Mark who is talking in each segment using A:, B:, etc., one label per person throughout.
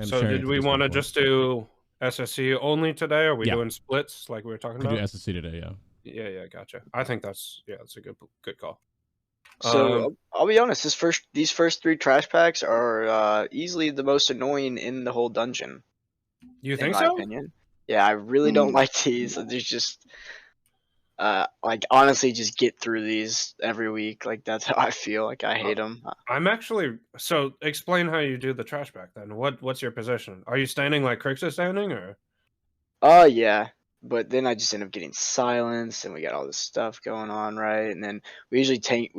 A: So did we want to just do SSC only today? Or are we doing splits like we were talking about?
B: We do SSC today, yeah.
A: Yeah, gotcha. I think that's a good call.
C: So I'll be honest, these first 3 trash packs are easily the most annoying in the whole dungeon.
A: You think
C: in
A: so?
C: my opinion. Yeah, I really don't like these. There's just like honestly, just get through these every week. Like that's how I feel. Like I hate them.
A: I'm actually so explain how you do the trash pack then. What's your position? Are you standing like Crix is standing or?
C: Yeah. But then I just end up getting silenced, and we got all this stuff going on, right? And then we usually tank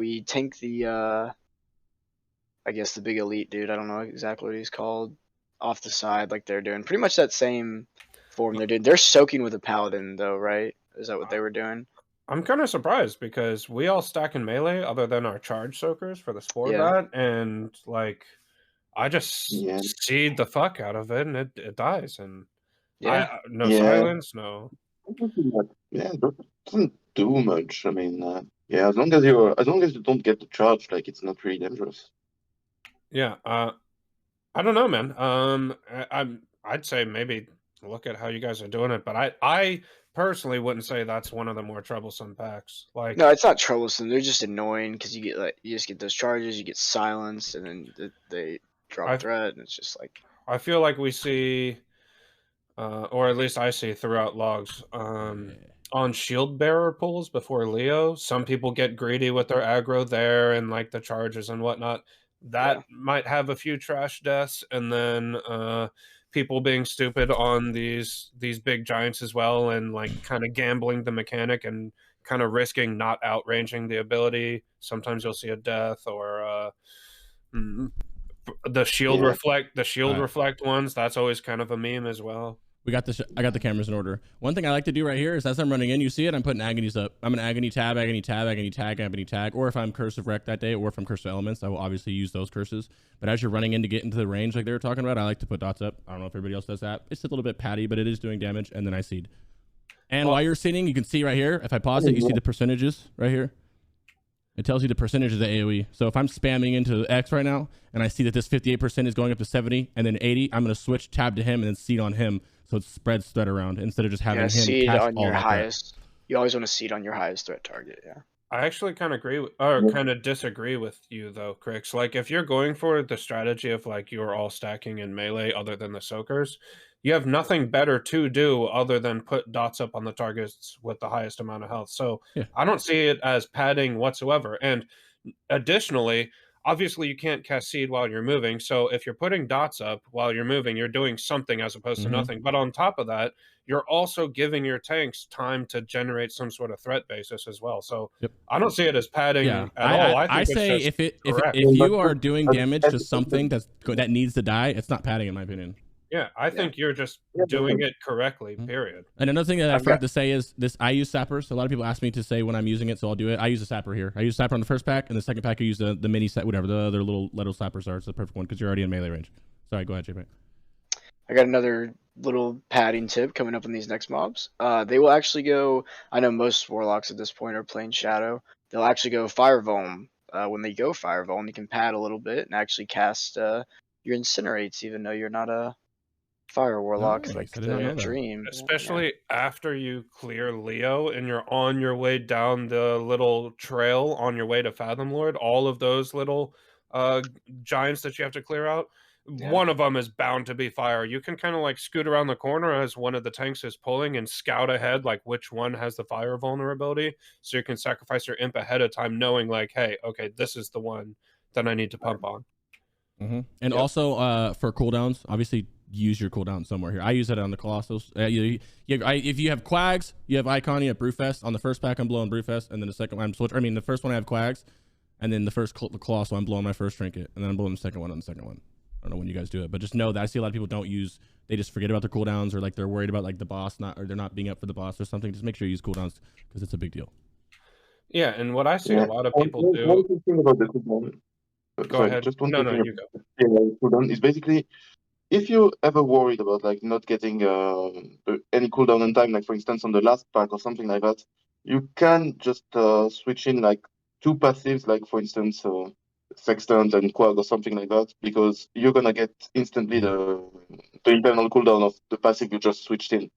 C: the I guess the big elite dude. I don't know exactly what he's called. Off the side, like they're doing pretty much that same form they're doing. They're soaking with a paladin though, right? Is that what they were doing?
A: I'm kind of surprised because we all stack in melee other than our charge soakers for the spore bat, and like I just seed the fuck out of it and it dies, and no silence, no.
D: Yeah, it doesn't do much. I mean, yeah, as long as you don't get the charge, like it's not really dangerous.
A: Yeah, I don't know, man. I'd say maybe look at how you guys are doing it, but I personally wouldn't say that's one of the more troublesome packs. Like,
C: no, it's not troublesome. They're just annoying because you just get those charges, you get silenced, and then they drop threat, and it's just like.
A: I feel like we see, or at least I see throughout logs, on shield bearer pulls before Leo, some people get greedy with their aggro there and like the charges and whatnot. That might have a few trash deaths, and then people being stupid on these big giants as well, and like kind of gambling the mechanic and kind of risking not outranging the ability. Sometimes you'll see a death or the shield reflect ones. That's always kind of a meme as well.
B: I got the cameras in order. One thing I like to do right here is as I'm running in, you see it, I'm putting agonies up. I'm an agony tab, agony tab, agony tag, agony tag. Or if I'm Curse of Wreck that day, or if I'm Curse of Elements, I will obviously use those curses. But as you're running in to get into the range like they were talking about, I like to put dots up. I don't know if everybody else does that. It's a little bit patty, but it is doing damage, and then I seed. And while you're seeding, you can see right here, if I pause it, you see the percentages right here. It tells you the percentage of the AoE. So if I'm spamming into X right now, and I see that this 58% is going up to 70, and then 80, I'm going to switch tab to him and then seed on him. So it spreads threat around instead of just having him
C: seed
B: catch
C: on
B: all
C: your
B: that
C: highest. Threat. You always want to seed on your highest threat target. Yeah.
A: I actually kind of agree or kind of disagree with you though, Crix. Like if you're going for the strategy of like you're all stacking in melee other than the soakers, you have nothing better to do other than put dots up on the targets with the highest amount of health. So I don't see it as padding whatsoever. And additionally, obviously you can't cast seed while you're moving. So if you're putting dots up while you're moving, you're doing something as opposed to nothing. But on top of that, you're also giving your tanks time to generate some sort of threat basis as well. So I don't see it as padding at all.
B: I say if you are doing damage to something that needs to die, it's not padding in my opinion.
A: Yeah, I think you're just doing it correctly, period.
B: And another thing that I forgot to say is this: I use sappers. So a lot of people ask me to say when I'm using it, so I'll do it. I use a sapper here. I use sapper on the first pack, and the second pack I use the mini set, whatever the other little sappers are. It's the perfect one because you're already in melee range. Sorry, go ahead, JP.
C: I got another little padding tip coming up in these next mobs. They will actually go. I know most warlocks at this point are playing Shadow. They'll actually go Fire Vuln. When they go Fire Vuln, you can pad a little bit and actually cast your Incinerates, even though you're not a Fire Warlock, like the dream.
A: Especially after you clear Leo and you're on your way down the little trail on your way to Fathom-Lord, all of those little giants that you have to clear out, one of them is bound to be fire. You can kind of like scoot around the corner as one of the tanks is pulling and scout ahead like which one has the fire vulnerability, so you can sacrifice your imp ahead of time knowing like, hey, okay, this is the one that I need to pump on.
B: And also for cooldowns, obviously use your cooldown somewhere here. I use it on the Colossals. If you have Quags, you have Icon, you have Brewfest. On the first pack, I'm blowing Brewfest, and then the second one, the first one I have Quags, and then the Colossal, I'm blowing my first Trinket, and then I'm blowing the second one on the second one. I don't know when you guys do it, but just know that I see a lot of people don't use. They just forget about their cooldowns, or like they're worried about like the boss or they're not being up for the boss or something. Just make sure you use cooldowns because it's a big deal.
A: Yeah, and what I see a lot of people do.
D: One thing about the cooldown.
A: Go ahead.
D: Just one
A: no,
D: thing
A: you go.
D: Cooldown is basically, if you're ever worried about like not getting any cooldown on time, like for instance on the last pack or something like that, you can just switch in like 2 passives, like for instance Sextant and Quag or something like that, because you're gonna get instantly the internal cooldown of the passive you just switched in.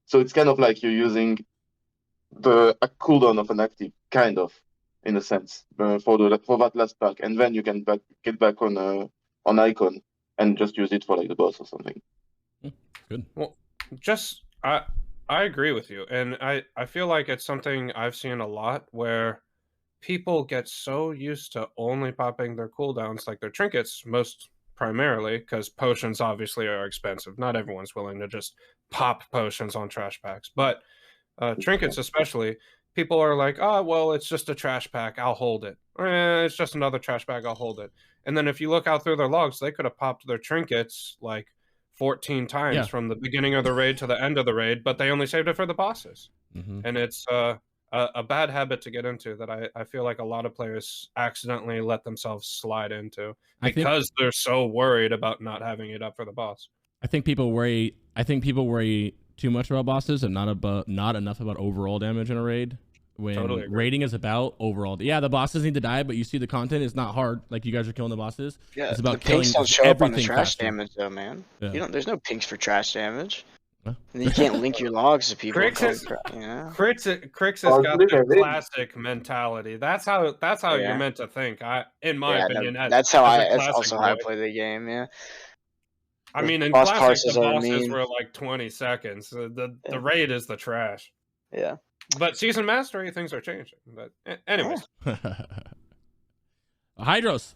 D: So it's kind of like you're using a cooldown of an active, kind of, in a sense, for that last pack, and then you can get back on Icon and just use it for like the boss or something.
B: Good.
A: Well, just I agree with you, and I feel like it's something I've seen a lot where people get so used to only popping their cooldowns, like their trinkets, most primarily, because potions obviously are expensive. Not everyone's willing to just pop potions on trash packs, but trinkets especially, people are like, oh, well, it's just a trash pack, I'll hold it. It's just another trash pack, I'll hold it. And then if you look out through their logs, they could have popped their trinkets like 14 times from the beginning of the raid to the end of the raid, but they only saved it for the bosses. And it's a bad habit to get into that I feel like a lot of players accidentally let themselves slide into because they're so worried about not having it up for the boss.
B: I think people worry too much about bosses and not enough about overall damage in a raid. When raiding is about overall, the bosses need to die, but you see the content is not hard. Like you guys are killing the bosses.
C: Yeah,
B: it's about
C: the pinks don't show up on the trash damage though, man.
B: Yeah.
C: There's no pinks for trash damage.
B: Huh?
C: And you can't link your logs to people.
A: Crix has got the classic mentality. That's how you're meant to think. In my opinion,
C: that's also how I play the game. Yeah.
A: I mean, in classic, the bosses were like 20 seconds. The raid is the trash.
C: Yeah.
A: But season mastery, things are changing. But anyways.
B: Hydross.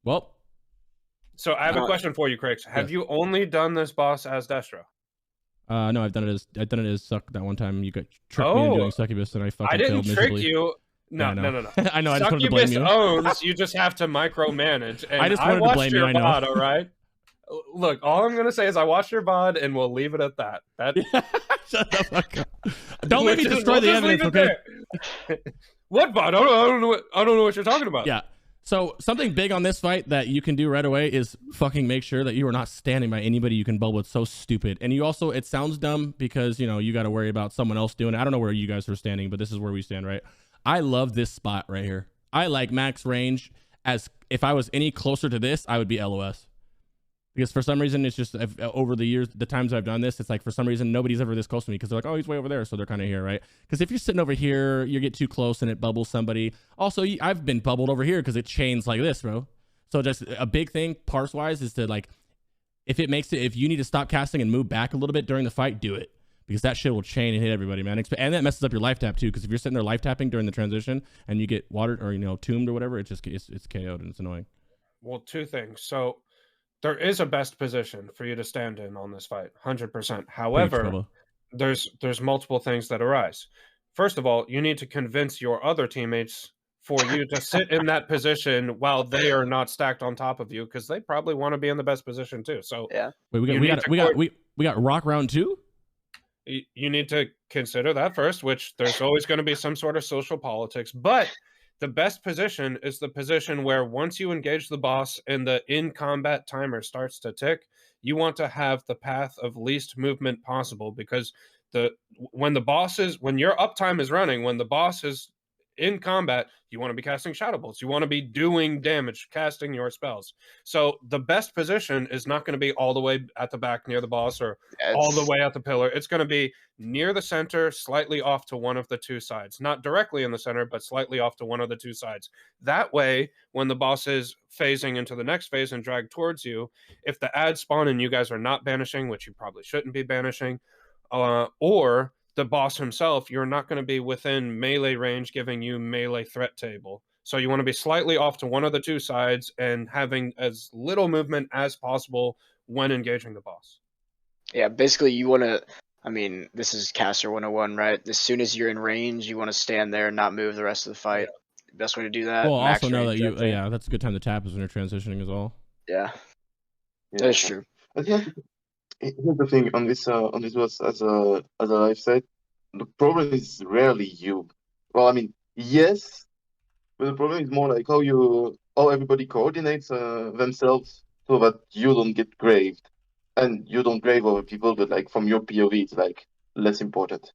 B: Well.
A: So I have a question for you, Crix. Have you only done this boss as Destro?
B: No, I've done it as Suck that one time. You got tricked me into doing Succubus, and I fucking failed miserably.
A: I didn't trick you. No.
B: I know. I just wanted to blame you.
A: Owns. You just have to micromanage. And
B: I just wanted to blame you. I know.
A: VOD, all right. Look, all I'm gonna say is I watched your VOD, and we'll leave it at that.
B: Shut the fuck up. Don't let me destroy the evidence, okay?
A: What VOD? I don't know what you're talking about.
B: Yeah. So something big on this fight that you can do right away is fucking make sure that you are not standing by anybody you can bubble. It's so stupid. And you also, it sounds dumb because, you got to worry about someone else doing it. I don't know where you guys are standing, but this is where we stand, right? I love this spot right here. I like max range. As if I was any closer to this, I would be LOS. Because for some reason, it's just over the years, the times I've done this, it's like for some reason, nobody's ever this close to me because they're like, oh, he's way over there. So they're kind of here, right? Because if you're sitting over here, you get too close and it bubbles somebody. Also, I've been bubbled over here because it chains like this, bro. So just a big thing parse-wise is to like, if you need to stop casting and move back a little bit during the fight, do it. Because that shit will chain and hit everybody, man. And that messes up your life tap too. Because if you're sitting there life tapping during the transition and you get watered or, tombed or whatever, it's KO'd and it's annoying.
A: Well, two things. So, there is a best position for you to stand in on this fight, 100%. However, there's multiple things that arise. First of all, you need to convince your other teammates for you to sit in that position while they are not stacked on top of you, because they probably want to be in the best position too. So
C: yeah,
B: wait, we got rock round 2.
A: You need to consider that first, which there's always going to be some sort of social politics, but the best position is the position where once you engage the boss and the in-combat timer starts to tick, you want to have the path of least movement possible, because when your uptime is running, when the boss is in combat, you want to be casting shadow bolts. You want to be doing damage, casting your spells. So the best position is not going to be all the way at the back near the boss or all the way at the pillar. It's going to be near the center, slightly off to one of the two sides. Not directly in the center, but slightly off to one of the two sides. That way, when the boss is phasing into the next phase and drag towards you, if the ads spawn and you guys are not banishing, which you probably shouldn't be banishing, or the boss himself, you're not going to be within melee range giving you melee threat table. So you want to be slightly off to one of the two sides and having as little movement as possible when engaging the boss.
C: Yeah, basically you want to, this is Caster 101, right? As soon as you're in range, you want to stand there and not move the rest of the fight. Yeah. Best way to do that.
B: Well, also know that that's a good time to tap is when you're transitioning as well.
C: Yeah. That's true.
D: Here's the thing on this was as I've said, the problem is rarely you. Well, yes, but the problem is more like how everybody coordinates themselves so that you don't get graved, and you don't grave over people, but like from your POV, it's like less important.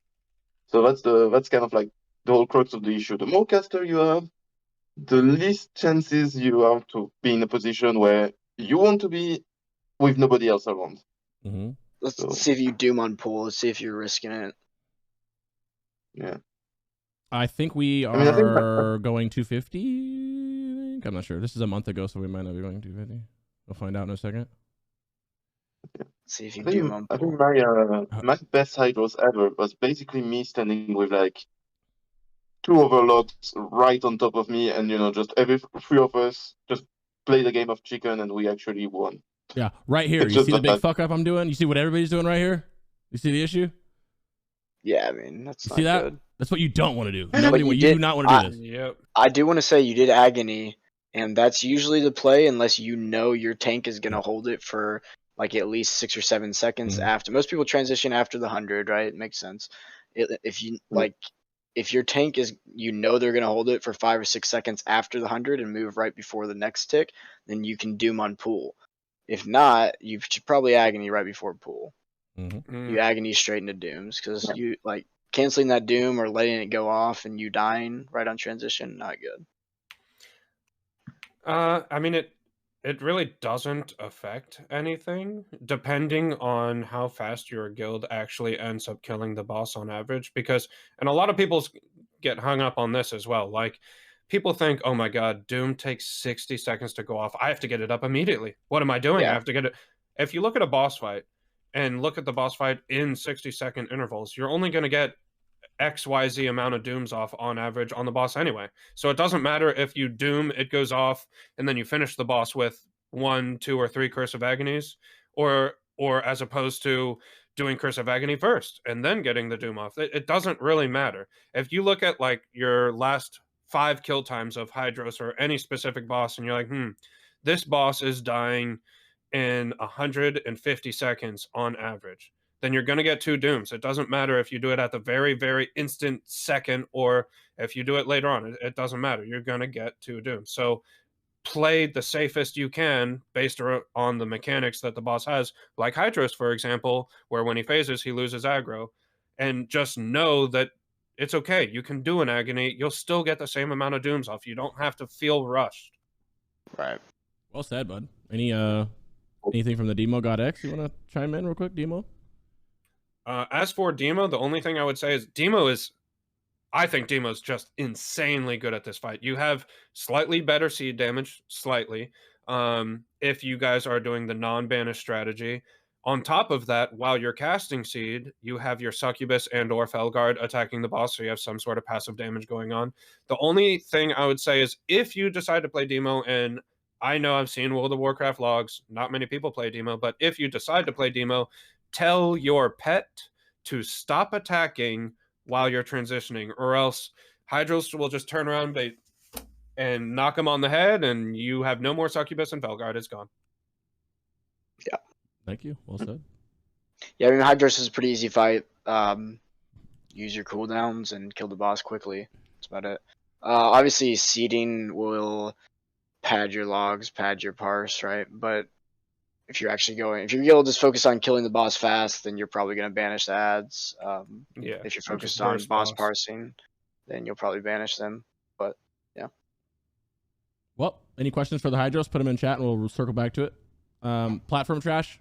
D: So that's kind of like the whole crux of the issue. The more caster you have, the least chances you have to be in a position where you want to be with nobody else around.
B: Mm-hmm.
C: Let's
D: So-
C: see if you doom on pool. Let's see if you're risking it.
D: Yeah.
B: I think we are
D: I mean, I think
B: going 250. I'm not sure. This is a month ago, so we might not be going 250. We'll find out in a second.
C: Let's see if you
D: I
C: doom
D: think,
C: on
D: I
C: pool.
D: think my best Hydross ever was basically me standing with like 2 Overlords right on top of me, and just every 3 of us just play the game of chicken, and we actually won.
B: Yeah, right here.
D: It's
B: You
D: just
B: see the big
D: that-
B: fuck up I'm doing? You see what everybody's doing right here? You see the issue?
C: Yeah, I mean that's
B: You
C: not
B: see that?
C: good.
B: That's what you don't want to do.
C: But
B: Nobody,
C: you
B: you
C: did-
B: do not want to do this.
A: Yep.
C: I do want to say you did agony, and that's usually the play unless you know your tank is gonna hold it for like at least 6 or 7 seconds
B: Mhm.
C: after. Most people transition after the 100, right? It makes sense. If you like, if your tank is, they're gonna hold it for 5 or 6 seconds after the 100 and move right before the next tick, then you can doom on pool. If not, you should probably agony right before pool.
B: Mm-hmm.
C: You agony straight into dooms because you like canceling that doom or letting it go off and you dying right on transition, not good.
A: I mean, it really doesn't affect anything, depending on how fast your guild actually ends up killing the boss on average. Because, and a lot of people get hung up on this as well. Like, people think, oh my god, Doom takes 60 seconds to go off. I have to get it up immediately. What am I doing?
C: Yeah.
A: I have to get it. If you look at a boss fight and look at the boss fight in 60-second intervals, you're only going to get XYZ amount of dooms off on average on the boss anyway. So it doesn't matter if you doom, it goes off, and then you finish the boss with 1, 2, or 3 Curse of Agonies, or as opposed to doing Curse of Agony first and then getting the doom off. It doesn't really matter. If you look at like your last 5 kill times of Hydross or any specific boss, and you're like, this boss is dying in 150 seconds on average, then you're going to get 2 dooms. It doesn't matter if you do it at the very, very instant second or if you do it later on. It doesn't matter. You're going to get 2 dooms. So play the safest you can based on the mechanics that the boss has, like Hydross, for example, where when he phases, he loses aggro. And just know that it's okay. You can do an agony. You'll still get the same amount of dooms off. You don't have to feel rushed.
C: Right.
B: Well said, bud. Anything from the Demo God X? You want to chime in real quick, Demo?
A: As for Demo, the only thing I would say is I think Demo's just insanely good at this fight. You have slightly better seed damage, slightly, if you guys are doing the non-banish strategy. On top of that, while you're casting seed, you have your Succubus and or Felguard attacking the boss, so you have some sort of passive damage going on. The only thing I would say is if you decide to play Demo, and I know I've seen World of Warcraft logs, not many people play Demo, but if you decide to play Demo, tell your pet to stop attacking while you're transitioning, or else Hydross will just turn around and knock him on the head, and you have no more Succubus and Felguard. It's gone.
C: Yeah.
B: Thank you. Well said.
C: Yeah, I mean Hydross is a pretty easy fight. Use your cooldowns and kill the boss quickly. That's about it. Obviously seeding will pad your logs, pad your parse, right? But if your guild is focused on killing the boss fast, then you're probably going to banish the ads.
A: Yeah.
C: If you're
A: just
C: focused on
A: burst
C: boss parsing, then you'll probably banish them. But yeah.
B: Well, any questions for the Hydross? Put them in chat and we'll circle back to it. Platform trash.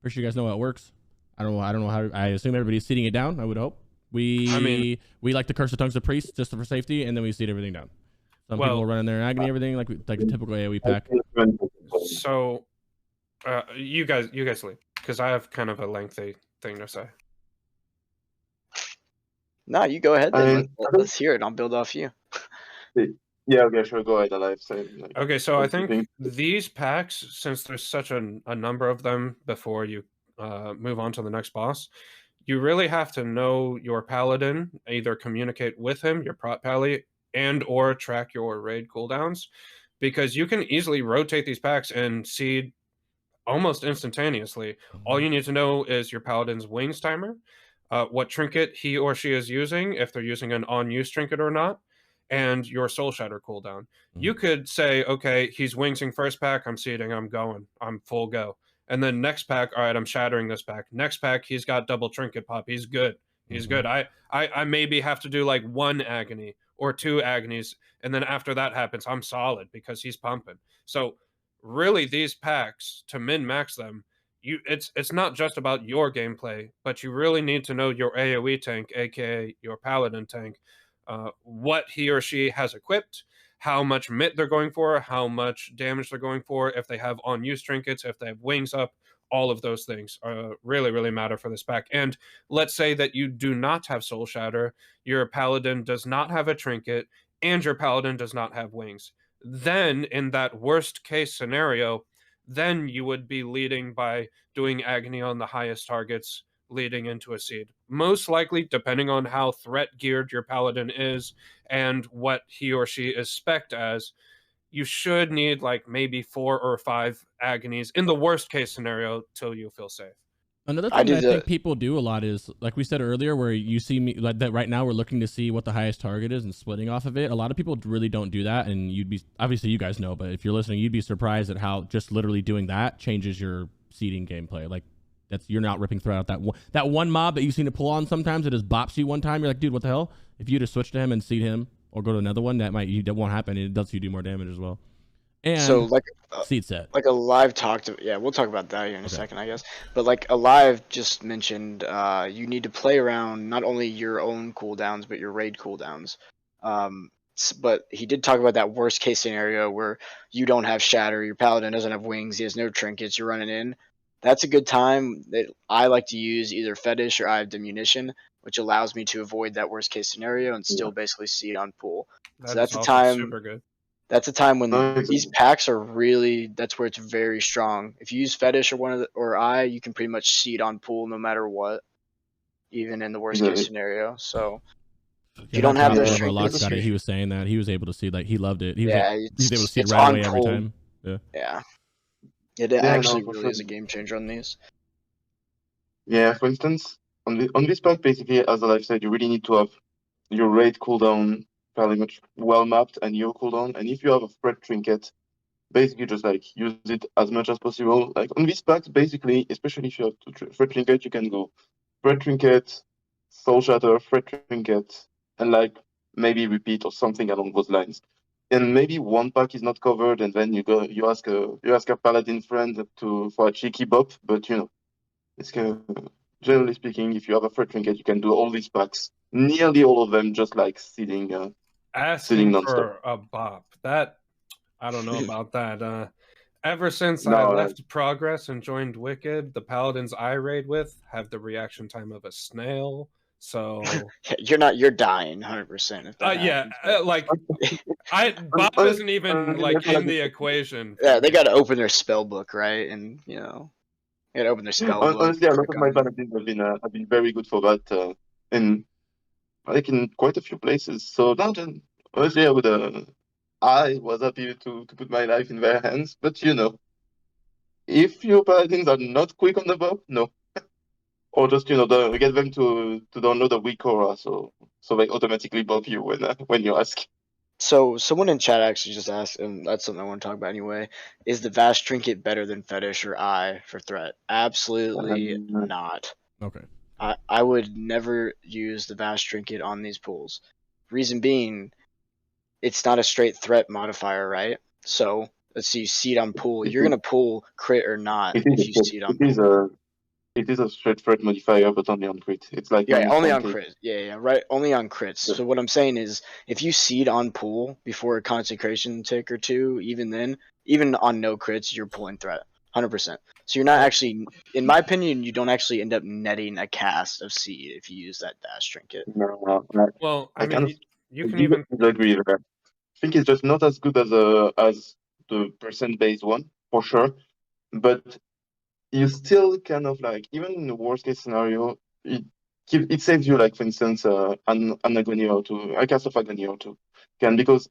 B: Pretty sure you guys know how it works. I don't know how. I assume everybody's seeding it down. I would hope. We like to curse the tongues of priests just for safety, and then we seed everything down. Some people run in there in agony, everything like a typical AoE pack.
A: So, you guys leave because I have kind of a lengthy thing to say.
C: No, you go ahead then. Let's hear it. I'll build off you.
D: Yeah, okay, sure, go ahead, allll.
A: Okay, so I think these packs, since there's such a number of them before you move on to the next boss, you really have to know your paladin, either communicate with him, your prot pally, and or track your raid cooldowns, because you can easily rotate these packs and seed almost instantaneously. All you need to know is your paladin's wings timer, what trinket he or she is using, if they're using an on-use trinket or not, and your soul shatter cooldown. You could say, okay, he's wingsing first pack, I'm seeding, I'm going, I'm full go. And then next pack, all right, I'm shattering this pack. Next pack, he's got double trinket pop, he's good. He's good. I maybe have to do like 1 agony or 2 agonies, and then after that happens, I'm solid because he's pumping. So really, these packs, to min-max them, it's not just about your gameplay, but you really need to know your AoE tank, aka your paladin tank, what he or she has equipped, how much mit they're going for, how much damage they're going for, if they have on-use trinkets, if they have wings up. All of those things really, really matter for this pack. And let's say that you do not have Soul Shatter, your paladin does not have a trinket, and your paladin does not have wings. Then, in that worst case scenario, then you would be leading by doing agony on the highest targets, leading into a seed. Most likely, depending on how threat geared your paladin is and what he or she is spec'd as, you should need like maybe 4 or 5 agonies in the worst case scenario till you feel safe.
B: Another thing that I think people do a lot is, like we said earlier, where you see me like that right now, we're looking to see what the highest target is and splitting off of it. A lot of people really don't do that, and you'd be, obviously you guys know, but if you're listening, you'd be surprised at how just literally doing that changes your seeding gameplay. Like you're not ripping throughout that one mob that you seem to pull on sometimes. It just bops you one time. You're like, dude, what the hell? If you just switch to him and seed him or go to another one, that won't happen. It does you do more damage as well. And
C: so like
B: seed set,
C: like allll talked. Yeah, we'll talk about that here in a second, I guess. But like allll just mentioned, you need to play around not only your own cooldowns but your raid cooldowns. But he did talk about that worst case scenario where you don't have shatter, your paladin doesn't have wings, he has no trinkets, you're running in. That's a good time that I like to use either fetish or I have diminution, which allows me to avoid that worst case scenario and still basically see it on pool. So that's a time.
A: Super good.
C: That's a time when these packs are really, that's where it's very strong. If you use fetish or I, you can pretty much seed on pool no matter what, even in the worst case scenario. So if you don't have those trinkets,
B: he was saying that he was able to see, like, he loved it. He was able to see it
C: it's
B: right
C: on
B: away every
C: pool.
B: time.
C: Yeah. It actually really is a game changer on these.
D: Yeah, for instance, on this pack, basically, as I've said, you really need to have your raid cooldown fairly much well mapped and your cooldown. And if you have a threat trinket, basically just like use it as much as possible. Like on these packs, basically, especially if you have threat trinket, you can go threat trinket, soul shatter, threat trinket, and like maybe repeat or something along those lines. And maybe one pack is not covered, and then you ask a paladin friend for a cheeky bop. But you know, it's generally speaking, if you have a threat trinket, you can do all these packs, nearly all of them, just like seeding.
A: Asking
D: non-stop
A: for a bop, that I don't know about that. Ever since I left Progress and joined Wicked, the paladins I raid with have the reaction time of a snail. So
C: you're dying 100%.
A: Yeah, like bop isn't even like in the equation.
C: Yeah, they got to open their spell book, right? And you know, they got to open their spell book.
D: Honestly, a lot of my paladins have been very good for that, and like in quite a few places. So then, honestly, I was happy to put my life in their hands. But you know, if your paladins are not quick on the bop, no. Or just get them to download a weak aura, so they automatically bop you when you ask.
C: So someone in chat actually just asked, and that's something I want to talk about anyway. Is the Vashj trinket better than fetish or I for threat? Absolutely not.
B: Okay.
C: I would never use the Vashj trinket on these pools. Reason being, it's not a straight threat modifier, right? So let's see, you seed on pool. You're gonna pull crit or not if you seed on pool.
D: It is a straight threat modifier, but only on crit. It's like
C: only on crit. Yeah, right. Only on crits. So what I'm saying is, if you seed on pool before a consecration tick or two, even then, even on no crits, you're pulling threat, 100%. So you're not actually, in my opinion, you don't actually end up netting a cast of seed if you use that Vashj trinket.
D: No.
A: Well, I mean, you can even
D: agree with that. I think it's just not as good as the percent-based one for sure, but you still kind of like, even in the worst case scenario, it saves you, like, for instance, an agony or two, a cast of agony or two. Because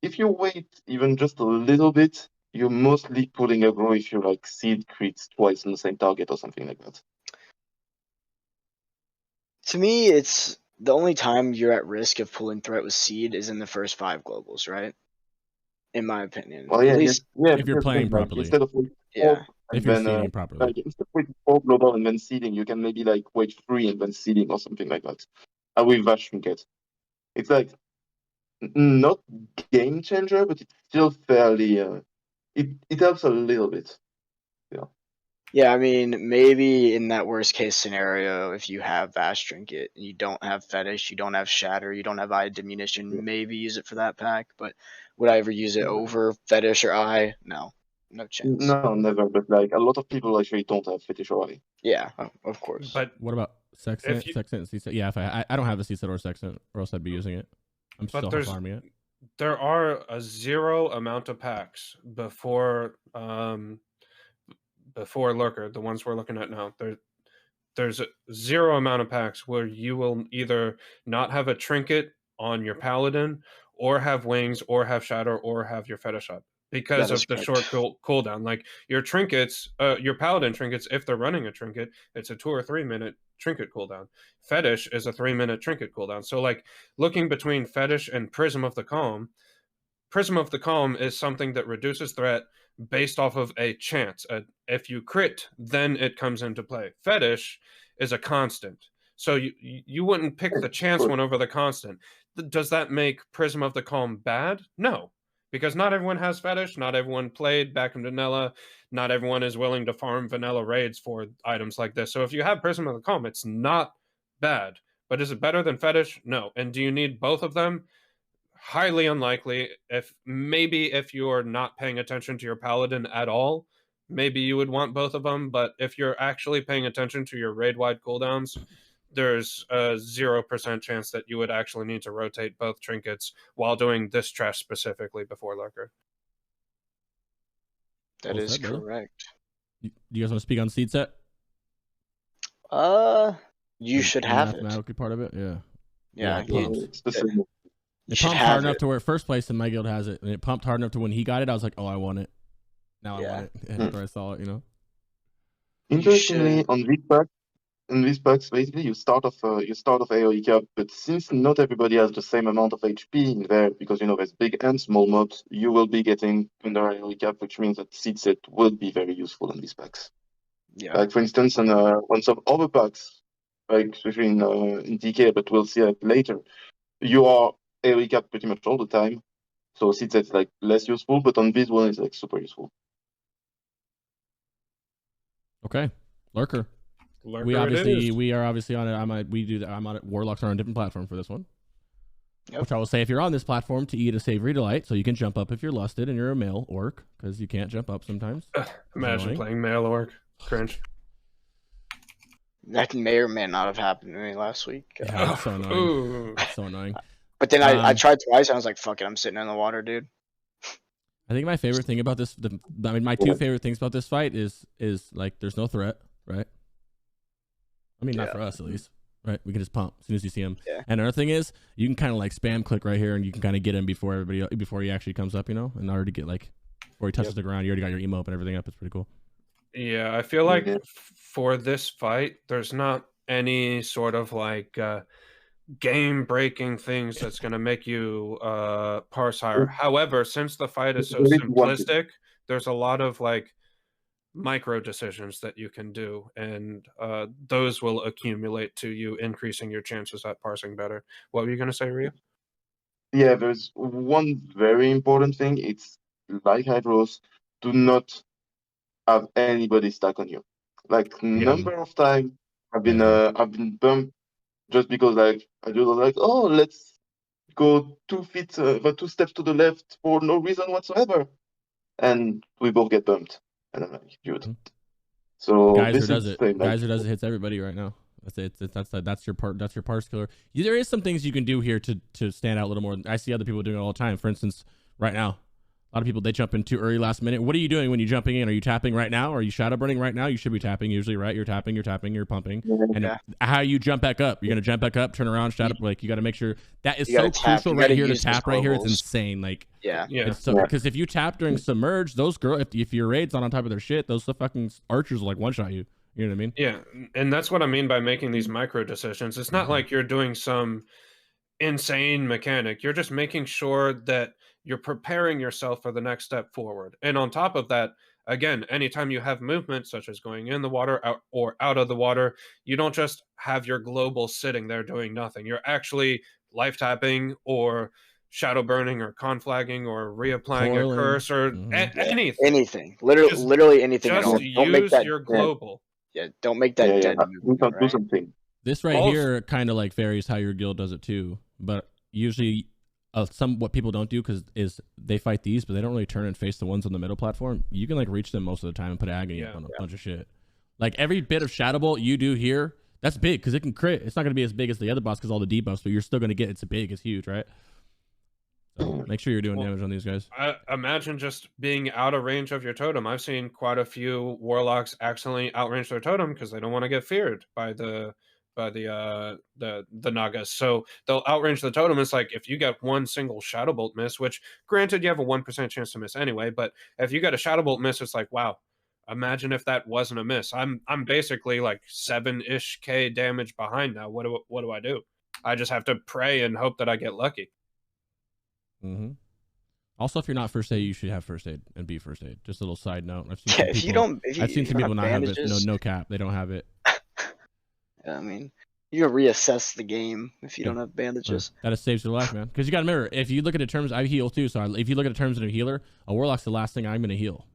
D: if you wait even just a little bit, you're mostly pulling aggro if you like seed crits twice on the same target or something like that.
C: To me, it's the only time you're at risk of pulling threat with seed is in the first 5 globals, right? In my opinion.
D: Well, yeah,
C: at least
B: if you're playing properly.
D: Instead of
B: if you're seeding properly.
D: Like, instead of waiting 4 global and then seeding, you can maybe like wait 3 and then seeding or something like that. With Vashj trinket. It's like, not game changer, but it's still fairly. It helps a little bit. Yeah.
C: Yeah, I mean, maybe in that worst case scenario, if you have Vashj Trinket and you don't have Fetish, you don't have Shatter, you don't have Eye Diminution, maybe use it for that pack. But would I ever use it over Fetish or Eye? No, no chance.
D: No, never. But like a lot of people actually don't have fetish or eye.
C: Yeah, of course.
A: But
B: What about Sextant? Sextant and CSET? Yeah, if I don't have a CSET or Sextant, or else I'd be using it. I'm still farming it.
A: There are a zero amount of packs before Lurker, the ones we're looking at now. There's a zero amount of packs where you will either not have a trinket on your paladin, or have wings, or have shatter, or have your fetish up because of the short cooldown. Like your trinkets, your paladin trinkets, if they're running a trinket, it's a 2 or 3 minute trinket cooldown. Fetish is a 3-minute trinket cooldown. So like looking between Fetish and Prism of the Calm is something that reduces threat based off of a chance. If you crit, then it comes into play. Fetish is a constant. So you wouldn't pick the chance one over the constant. Does that make Prism of the Calm bad? No. Because not everyone has Fetish, not everyone played back in vanilla, not everyone is willing to farm vanilla raids for items like this. So if you have Prism of the Calm, it's not bad. But is it better than Fetish? No. And do you need both of them? Highly unlikely. If you're not paying attention to your paladin at all, maybe you would want both of them. But if you're actually paying attention to your raid-wide cooldowns, there's a 0% chance that you would actually need to rotate both trinkets while doing this trash specifically before Lurker.
C: That is correct.
B: Do you guys want to speak on seed set?
C: You should have it.
B: Mathematically part of it, yeah.
C: Yeah,
B: it pumped hard enough to where first place in my guild has it, and it pumped hard enough to when he got it, I was like, oh, I want it. Now I want it. And after I saw it, you know.
D: Interestingly, on these packs, basically you start off AoE cap, but since not everybody has the same amount of HP in there, because there's big and small mobs, you will be getting under AoE cap, which means that seed set will be very useful in these packs.
C: Yeah.
D: Like for instance, on some other packs, like especially in DK, but we'll see that later, you are AoE cap pretty much all the time, so seed set's like less useful, but on this one it's like super useful.
B: Okay, Lurker. We are obviously on it. I'm on it. Warlocks are on a different platform for this one. Yep. Which I will say, if you're on this platform, to eat a savory delight, so you can jump up if you're lusted and you're a male orc, because you can't jump up sometimes.
A: Imagine playing male orc. Cringe.
C: That may or may not have happened to me last week.
B: Yeah, that's so annoying. That's so annoying.
C: But then I tried twice. And I was like, "Fuck it, I'm sitting in the water, dude."
B: I think my favorite thing about this, my two favorite things about this fight is like there's no threat, right? I mean, not for us at least, right? We can just pump as soon as you see him.
C: Yeah.
B: And another thing is you can kind of like spam click right here, and you can kind of get him before he actually comes up, and already get like before he touches the ground, you already got your emo up and everything up. It's pretty cool.
A: Yeah, I feel like for this fight, there's not any sort of like game-breaking things that's going to make you parse higher. However, since the fight is so simplistic, there's a lot of like micro decisions that you can do, and those will accumulate to you increasing your chances at parsing better. What were you going to say, Ria?
D: Yeah, there's one very important thing. It's like Hydross, do not have anybody stuck on you. Like number of times I've been bumped just because like I do like, oh, let's go 2 steps to the left for no reason whatsoever, and we both get bumped, and I'm like, dude. So
B: Geyser does it. Geyser does it. Hits everybody right now. That's your parse killer. There is some things you can do here to stand out a little more. I see other people doing it all the time. For instance, right now, a lot of people, they jump in too early last minute. What are you doing when you're jumping in? Are you tapping right now? Are you shadow burning right now? You should be tapping usually, right? You're tapping, you're pumping. And how you jump back up? You're gonna jump back up, turn around, shadow. Like you got to make sure that is so crucial right here to tap right here. It's insane. Like because if you tap during submerge, those if your raid's not on top of their shit, those fucking archers will like one shot you. You know what I mean?
A: Yeah, and that's what I mean by making these micro decisions. It's not like you're doing some insane mechanic. You're just making sure that you're preparing yourself for the next step forward. And on top of that, again, anytime you have movement, such as going in the water or out of the water, you don't just have your global sitting there doing nothing. You're actually life tapping or shadow burning or conflagging or reapplying a
B: Coiling.
A: curse or anything.
C: Anything. Literally anything at all.
A: Just
C: Don't make
A: use
C: that.
A: your global.
C: Yeah, don't make that dead
D: You
C: movement,
D: can do
C: right?
D: something.
B: This right
A: Also-
B: here kind of like varies how your guild does it too, but usually what people don't do is they fight these, but they don't really turn and face the ones on the middle platform. You can like reach them most of the time and put agony up on a bunch of shit. Like every bit of Shadow Bolt you do here, that's big because it can crit. It's not going to be as big as the other boss because all the debuffs, but you're still going to get it's big, it's huge, right? So make sure you're doing damage on these guys.
A: I imagine just being out of range of your totem. I've seen quite a few warlocks accidentally outrange their totem because they don't want to get feared by the Nagas. So they'll outrange the totem. It's like if you get one single Shadow Bolt miss, which granted you have a 1% chance to miss anyway, but if you get a Shadow Bolt miss, it's like, wow, imagine if that wasn't a miss. I'm basically like 7-ish K damage behind now. What do I do? I just have to pray and hope that I get lucky.
B: Mm-hmm. Also, if you're not first aid, you should have first aid and be first aid. Just a little side note. I've seen I've seen some people not have it. No cap. They don't have it.
C: I mean, you can reassess the game if you don't have bandages.
B: That saves your life, man. Because you got to remember, if you look at the terms, I heal too. So if you look at the terms of a healer, a warlock's the last thing I'm going to heal.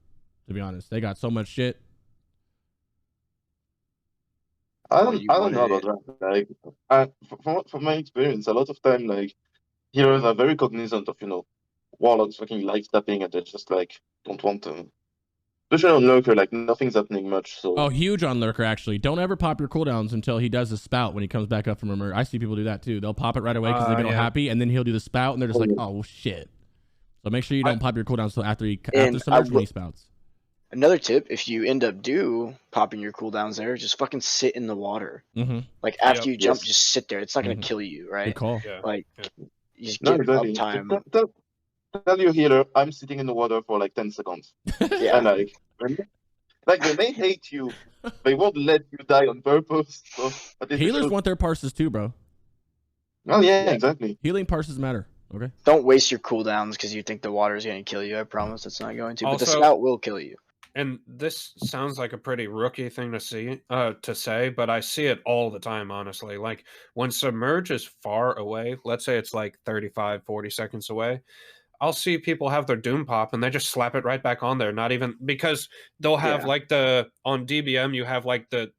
B: To be honest, they got so much shit.
D: I don't know about that. Like, from my experience, a lot of time, like, healers are very cognizant of, warlocks fucking life stepping, and they just like don't want to. Especially on Lurker, like nothing's happening much. So
B: huge on Lurker actually. Don't ever pop your cooldowns until he does the spout when he comes back up from a murder. I see people do that too. They'll pop it right away because they get all happy, and then he'll do the spout, and they're just like, oh shit. So make sure you don't pop your cooldowns until after submerge when he spouts.
C: Another tip, if you end up popping your cooldowns there, just fucking sit in the water.
B: Mm-hmm.
C: Like after you jump, just sit there. It's not gonna kill you, right?
B: Good call.
A: Yeah.
C: Like you just get uptime.
D: Tell your healer, I'm sitting in the water for like 10 seconds.
C: Yeah.
D: And like they may hate you, they won't let you die on purpose. So
B: Healers want their parses too, bro.
D: Oh yeah, exactly.
B: Healing parses matter. Okay.
C: Don't waste your cooldowns because you think the water is going to kill you. I promise it's not going to. But the spout will kill you.
A: And this sounds like a pretty rookie thing to say, but I see it all the time, honestly. Like when submerge is far away, let's say it's like 35, 40 seconds away, I'll see people have their Doom pop and they just slap it right back on there. Not even because they'll have like on DBM, you have like the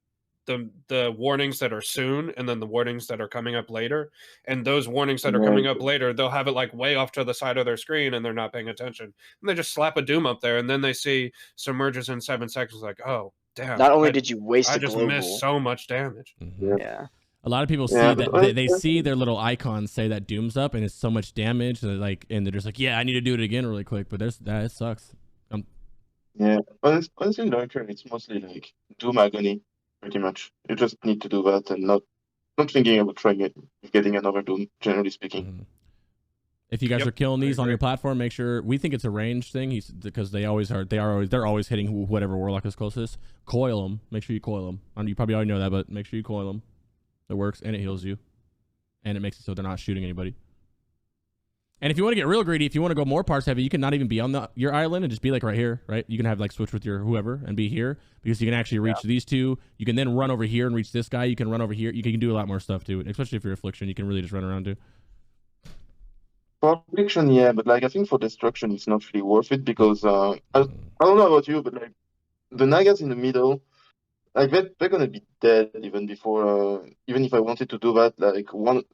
A: warnings that are soon and then the warnings that are coming up later. And those warnings that are coming up later, they'll have it like way off to the side of their screen and they're not paying attention. And they just slap a Doom up there and then they see submerges in 7 seconds like, oh, damn.
C: Not only did you waste
A: I
C: the
A: just
C: global,
A: missed so much damage.
B: Mm-hmm.
C: Yeah.
B: A lot of people see that they see their little icons say that Doom's up and it's so much damage and they're just like, yeah, I need to do it again really quick. But it sucks.
D: Yeah, honestly, Lurker, it's mostly like Doom agony, pretty much. You just need to do that and not thinking about getting another Doom, generally speaking.
B: Mm-hmm. If you guys are killing these on your platform, make sure we think it's a range thing. Because they're always hitting whatever warlock is closest. Coil them. Make sure you coil them. You probably already know that, but make sure you coil them. It works and it heals you, and it makes it so they're not shooting anybody. And if you want to get real greedy, if you want to go more parts heavy, you can not even be on your island and just be like right here, right? You can have like switch with your whoever and be here because you can actually reach these two. You can then run over here and reach this guy. You can run over here. You can do a lot more stuff too, especially if you're Affliction. You can really just run around too.
D: For Affliction, yeah, but like I think for Destruction, it's not really worth it because I don't know about you, but like the Nagas in the middle, like they're gonna be dead even before even if I wanted to do that, like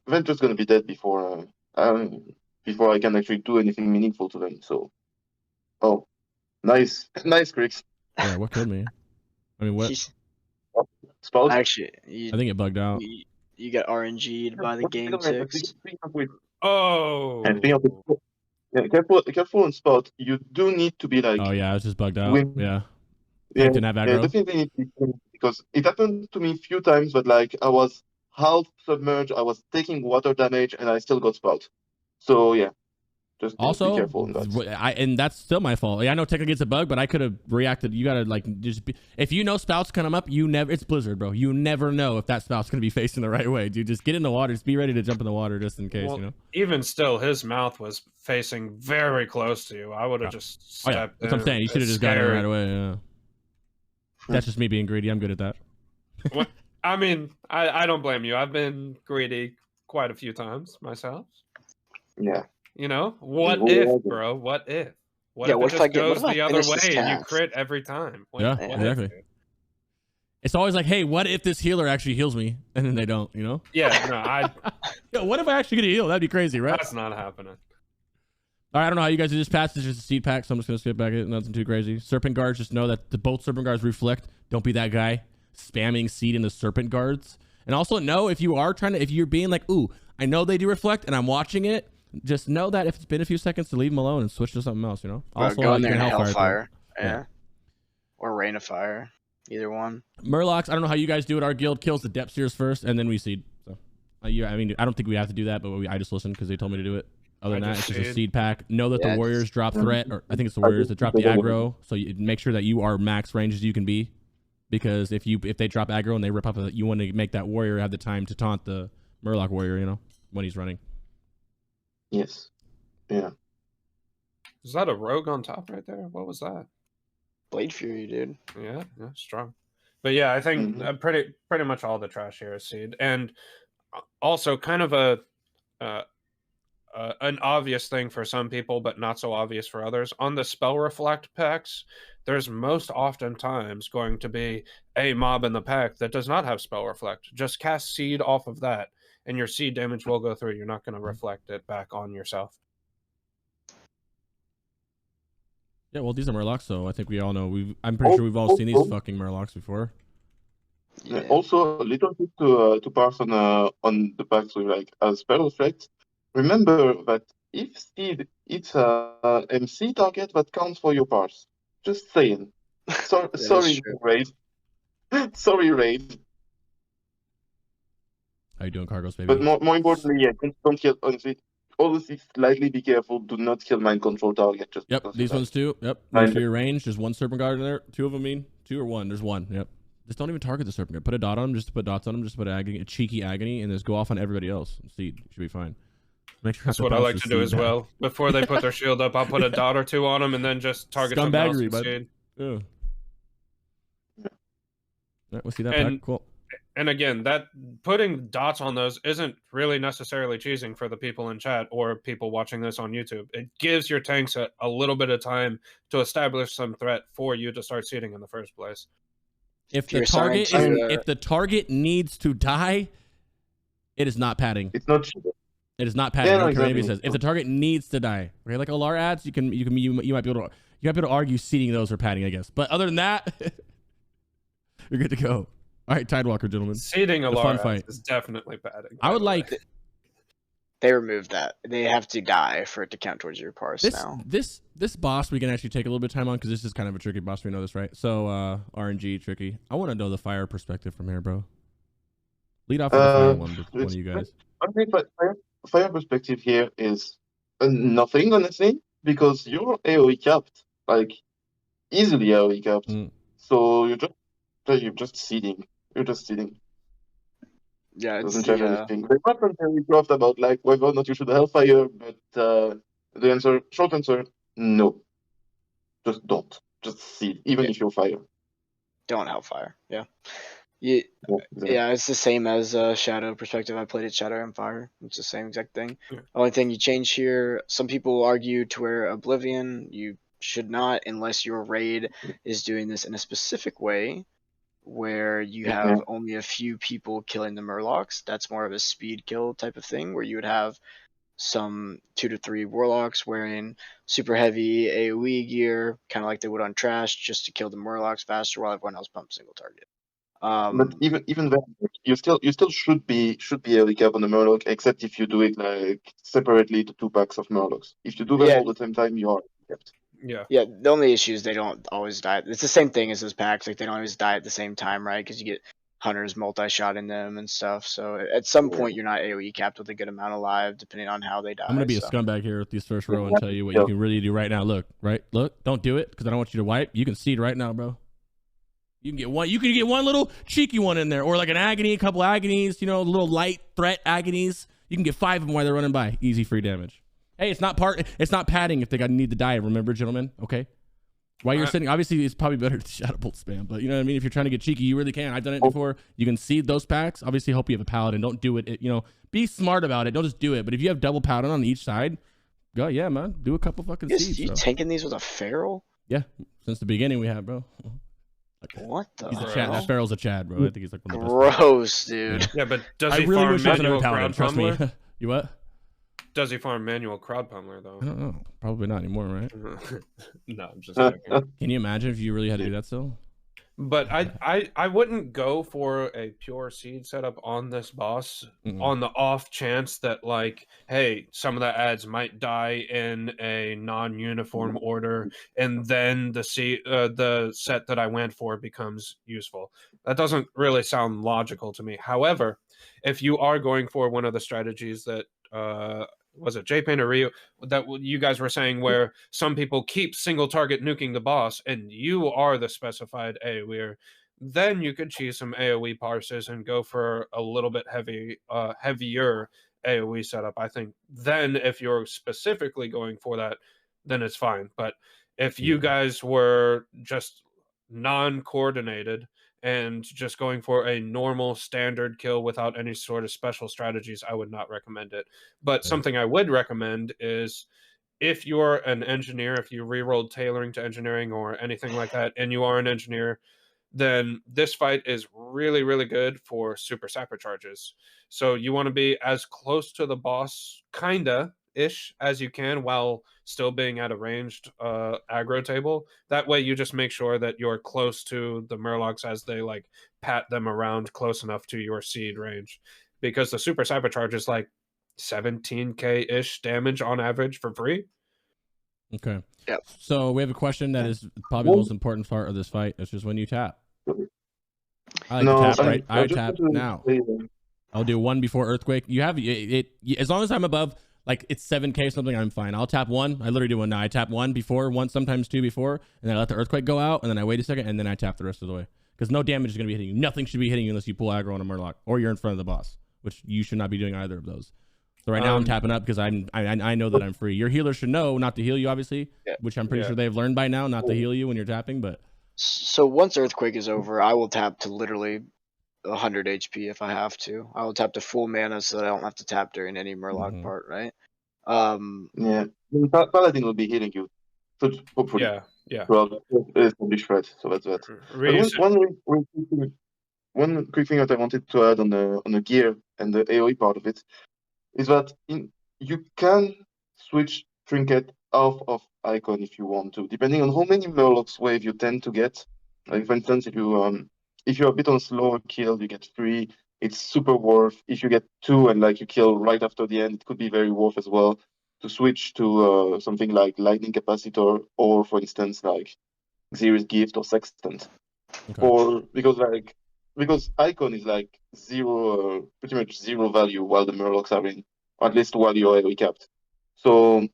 D: they're just gonna be dead before I can actually do anything meaningful to them. So nice Crix.
B: Yeah, what killed me? I mean what
D: Spout?
C: Actually,
B: I think it bugged out.
C: You got RNG'd by the game 6.
A: Oh,
D: careful on Spout. You do need to be like.
B: Oh yeah, I was just bugged out. Yeah,
D: definitely need to be, because it happened to me a few times, but like I was half submerged, I was taking water damage, and I still got Spout. So yeah, just
B: also
D: be careful on that.
B: And that's still my fault. I know technically it's a bug, but I could have reacted. You gotta like just if you know Spout's coming up, it's Blizzard, bro. You never know if that Spout's gonna be facing the right way, dude. Just get in the water. Just be ready to jump in the water just in case.
A: Even still, his mouth was facing very close to you. I would have just stepped
B: That's what I'm saying. You should have just got it right away. Yeah. That's just me being greedy. I'm good at that.
A: I mean, I don't blame you. I've been greedy quite a few times myself.
D: Yeah.
A: You know, what
D: Yeah.
A: if, bro? What if? What
C: Yeah,
A: if
C: what
A: it
C: if I
A: just
C: get- what
A: goes
C: if I
A: the other
C: finish this
A: way and you
C: task?
A: crit every time?
B: Yeah,
A: what if,
B: exactly.
A: dude?
B: It's always like, hey, what if this healer actually heals me? And then they don't, you know?
A: Yeah, no,
B: Yo, what if I actually get a heal? That'd be crazy, right?
A: that's not happening.
B: All right, I don't know how you guys do this. Pass is just a seed pack, so I'm just gonna skip back it. Nothing too crazy. Serpent guards, just know that both serpent guards reflect. Don't be that guy spamming seed in the serpent guards. And also know if you're being like, ooh, I know they do reflect, and I'm watching it. Just know that if it's been a few seconds, to leave them alone and switch to something else. You know. Also,
C: go in
B: you
C: there
B: can
C: and
B: Hellfire.
C: Yeah. Or Rain of Fire. Either one.
B: Murlocs, I don't know how you guys do it. Our guild kills the depth seers first, and then we seed. So, I mean, I don't think we have to do that, but I just listened because they told me to do it. Other than that, it's just a seed pack. Know that the warriors drop threat, or I think it's the warriors that drop the aggro. So you make sure that you are max range as you can be, because if they drop aggro and they rip up, you want to make that warrior have the time to taunt the Murloc warrior, you know, when he's running.
D: Yes. Yeah.
A: Is that a rogue on top right there? What was that?
C: Blade Fury, dude.
A: Yeah, strong. But yeah, I think pretty much all the trash here is seed, and also kind of an obvious thing for some people, but not so obvious for others. On the spell reflect packs, there's most often times going to be a mob in the pack that does not have spell reflect. Just cast seed off of that, and your seed damage will go through. You're not going to reflect it back on yourself.
B: Yeah, well, these are Murlocs, so I think we all know. I'm pretty sure we've all seen these fucking Murlocs before.
D: Yeah. Also, a little bit to pass on the packs with like as spell effects. Remember that if seed it's a MC target that counts for your parse. Just saying. Sorry, Raid. Sorry, Raid.
B: How you doing, Cargos, baby?
D: But more importantly, yeah, don't kill. Honestly, always slightly be careful. Do not kill mind control target. Just
B: these ones too. Yep. Make sure your range. There's one serpent guard in there. Two of them mean 2 or 1. There's 1. Yep. Just don't even target the serpent guard. Put a dot on them. Just to put dots on them. Just to put a cheeky agony, and just go off on everybody else. See, should be fine. Make sure
A: that's what I like to do as well. Before they put their shield up, I'll put a dot or 2 on them, and then just target something else instead.
B: Yeah. Right, we'll see that pack. Cool.
A: And again, that putting dots on those isn't really necessarily cheesing for the people in chat or people watching this on YouTube. It gives your tanks a little bit of time to establish some threat for you to start seeding in the first place.
B: If the target needs to die, it is not padding.
D: It's not cheating.
B: It is not padding.
D: Yeah,
B: exactly. Says if the target needs to die, okay, like allll ads, you might be able to argue seeding those or padding, I guess. But other than that, you're good to go. All right, Tidewalker, gentlemen.
A: Seeding allll is definitely padding.
B: I would like.
C: They removed that. They have to die for it to count towards your parse now.
B: This boss we can actually take a little bit of time on because this is kind of a tricky boss. We know this, right? So RNG tricky. I want to know the fire perspective from here, bro. Lead off with the fire one of you guys.
D: I think fire perspective here is nothing, honestly, because you're AoE capped, like easily AoE capped. So you're just seeding. You're just seeding.
C: Yeah,
D: doesn't change anything. They not very craft about like whether or not you should Hellfire, but the short answer, no. Just don't. Just seed, even if you're fire.
C: Don't Hellfire. Yeah. Yeah, it's the same as Shadow perspective. I played it Shadow and Fire. It's the same exact thing. Yeah. Only thing you change here, some people argue to where Oblivion, you should not unless your raid is doing this in a specific way where you have only a few people killing the Murlocs. That's more of a speed kill type of thing where you would have some 2 to 3 Warlocks wearing super heavy AoE gear, kind of like they would on Trash, just to kill the Murlocs faster while everyone else pumps single target.
D: But even then, you still should be AoE cap on the Murloc, except if you do it like separately the 2 packs of Murlocs. If you do them all the same time, you are capped.
C: Yeah, the only issue is they don't always die. It's the same thing as those packs. Like, they don't always die at the same time, right? Because you get hunters multi-shot in them and stuff. So at some point, you're not AoE capped with a good amount of live, depending on how they die.
B: I'm going to be a scumbag here with these first row and tell you what you can really do right now. Look, don't do it, because I don't want you to wipe. You can seed right now, bro. You can get one little cheeky one in there, or like an agony, a couple agonies, you know, little light threat agonies. You can get 5 of them while they're running by. Easy free damage. Hey, it's not padding if they need to die. Remember, gentlemen. Okay. While you're sitting, obviously it's probably better to Shadow Bolt spam, but you know what I mean. If you're trying to get cheeky, you really can. I've done it before. You can seed those packs. Obviously, hope you have a paladin. Don't do it. You know, be smart about it. Don't just do it. But if you have double paladin on each side, Go, yeah, man. Do a couple fucking seeds,
C: You
B: bro.
C: tanking these with a feral?
B: Yeah, since the beginning we have, bro.
C: What the
B: He's a
C: hell?
B: Chad. That Feral's a Chad, bro. I think he's like one of the best.
C: Gross, dude.
A: Yeah, but does
B: I
A: he
B: really
A: farm
B: wish he was another
A: manual
B: paladin.
A: crowd
B: Trust me.
A: pummeler?
B: You what?
A: Does he farm manual crowd pummeler though?
B: I don't know. Probably not anymore, right?
A: No, I'm just joking.
B: Can you imagine if you really had to do that still?
A: But I wouldn't go for a pure seed setup on this boss on the off chance that like, hey, some of the ads might die in a non-uniform order, and then the set that I went for becomes useful. That doesn't really sound logical to me. However, if you are going for one of the strategies that was it J-Pain or Ryu that you guys were saying, where some people keep single target nuking the boss and you are the specified AoEer, then you could choose some AoE parses and go for a little bit heavier AoE setup. I think then if you're specifically going for that, then it's fine. But if you guys were just non-coordinated and just going for a normal standard kill without any sort of special strategies, I would not recommend it. But something I would recommend is if you're an engineer, if you rerolled tailoring to engineering or anything like that, and you are an engineer, then this fight is really, really good for super sapper charges. So you want to be as close to the boss, kinda ish, as you can while still being at a ranged aggro table. That way you just make sure that you're close to the Murlocs as they like pat them around close enough to your seed range. Because the super sapper charge is like 17k-ish damage on average for free.
B: Okay.
C: Yep.
B: So we have a question that is probably the most important part of this fight. It's just when you tap. I like to tap right. I tap now. I'll do one before earthquake. You have it as long as I'm above like it's 7k or something, I'm fine. I'll tap one. I literally do one now. I tap one before, one sometimes two before, and then I let the earthquake go out, and then I wait a second, and then I tap the rest of the way. Because no damage is gonna be hitting you. Nothing should be hitting you unless you pull aggro on a Murloc or you're in front of the boss, which you should not be doing either of those. So right now I'm tapping up because I know that I'm free. Your healer should know not to heal you, obviously, which I'm pretty sure they've learned by now, not to heal you when you're tapping. But
C: so once earthquake is over, I will tap to literally 100 HP if I have to. I will tap to full mana so that I don't have to tap during any Murloc part, right?
D: Yeah, Paladin will be healing you. So hopefully.
A: Yeah.
D: Well, it's a big threat, so that's that. But one quick thing that I wanted to add on the gear and the AoE part of it is that you can switch trinket off of icon if you want to, depending on how many Murlocs wave you tend to get. Like for instance, if you're a bit on slower kill, you get 3. It's super worth. If you get 2 and like you kill right after the end, it could be very worth as well to switch to something like Lightning Capacitor or, for instance, like Xeri's Gift or Sextant.
B: okay.
D: Or because icon is like zero, pretty much zero value while the Murlocs are in, or at least while you're AoE capped. So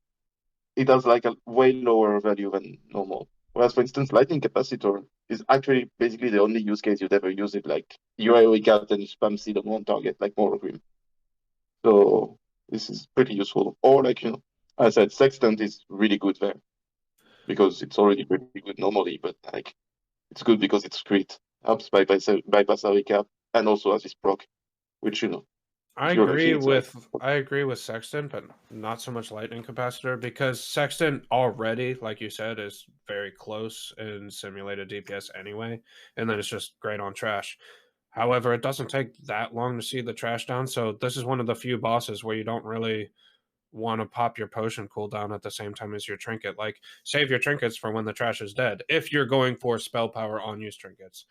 D: it has like a way lower value than normal. Whereas, for instance, Lightning Capacitor is actually basically the only use case you'd ever use it. Like you're AoE capped and you spam seed on one target, like Morogrim. So this is pretty useful. Or like, as I said, Sextant is really good there because it's already pretty good normally, but like it's good because it's crit. Helps bypass AoE cap and also has this proc, which
A: I agree with Sextant, but not so much Lightning Capacitor, because Sextant already, like you said, is very close in simulated DPS anyway, and then it's just great on trash. However, it doesn't take that long to see the trash down, so this is one of the few bosses where you don't really want to pop your potion cooldown at the same time as your trinket. Like, save your trinkets for when the trash is dead, if you're going for spell power on use trinkets,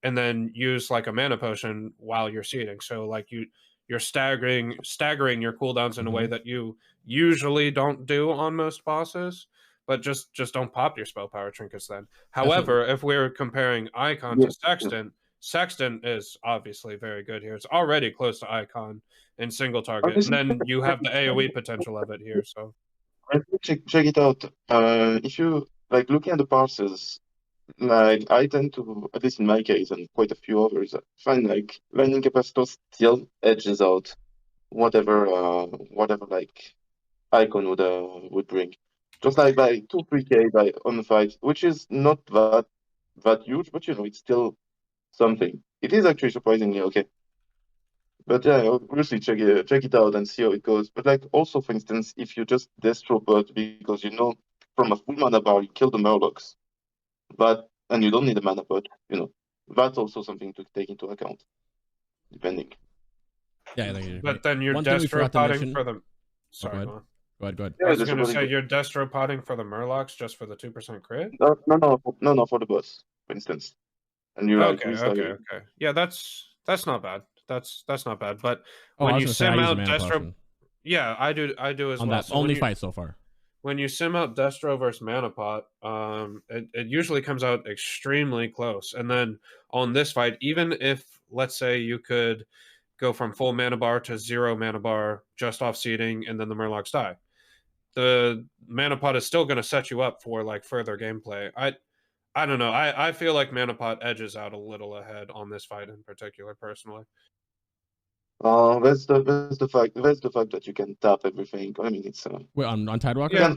A: and then use like a mana potion while you're seeding. So like you're staggering your cooldowns in a way that you usually don't do on most bosses, but just don't pop your spell power trinkets then. However, if we're comparing Icon to Sextant, Sextant is obviously very good here. It's already close to Icon in single target, and then you have the AoE potential of it here. So
D: check it out. If you like looking at the parses, like I tend to, at least in my case and quite a few others, find like Lightning Capacitor still edges out whatever like Icon would bring. Just like by 2-3k on the fight, which is not that huge, but it's still something. It is actually surprisingly okay. But yeah, obviously check it out and see how it goes. But like also, for instance, if you just destro bot because you know from a full mana bar you kill the Murlocs, and you don't need a mana pot, you know, that's also something to take into account, depending.
B: Yeah, I think you're
A: But then you're
B: one thing we
A: destro
B: forgot to
A: potting
B: mention.
A: for the.
B: Oh,
A: Sorry,
B: go
A: go on.
B: ahead. Go ahead.
D: Yeah,
A: I was
D: that's
A: going to
D: really
A: say
D: good.
A: you're destro potting for the Murlocs just for the 2% crit.
D: No, for the boss, for instance. And you like
A: Okay. Yeah, that's not bad. That's not bad. But
B: Oh, I
A: when
B: was
A: you
B: gonna say I
A: sim
B: use a
A: out
B: mana
A: destro,
B: potion
A: yeah, I do as
B: on
A: well.
B: that
A: So
B: only fight so far.
A: when you sim out destro versus mana pot, it usually comes out extremely close. And then on this fight, even if let's say you could go from full mana bar to 0 mana bar just off seeding, and then the Murlocs die, the mana pot is still going to set you up for like further gameplay. I don't know. I feel like mana pot edges out a little ahead on this fight in particular, personally.
D: That's the fact. That's the fact that you can tap everything. I mean, it's
B: Wait, on Tidewalker?
A: Yeah.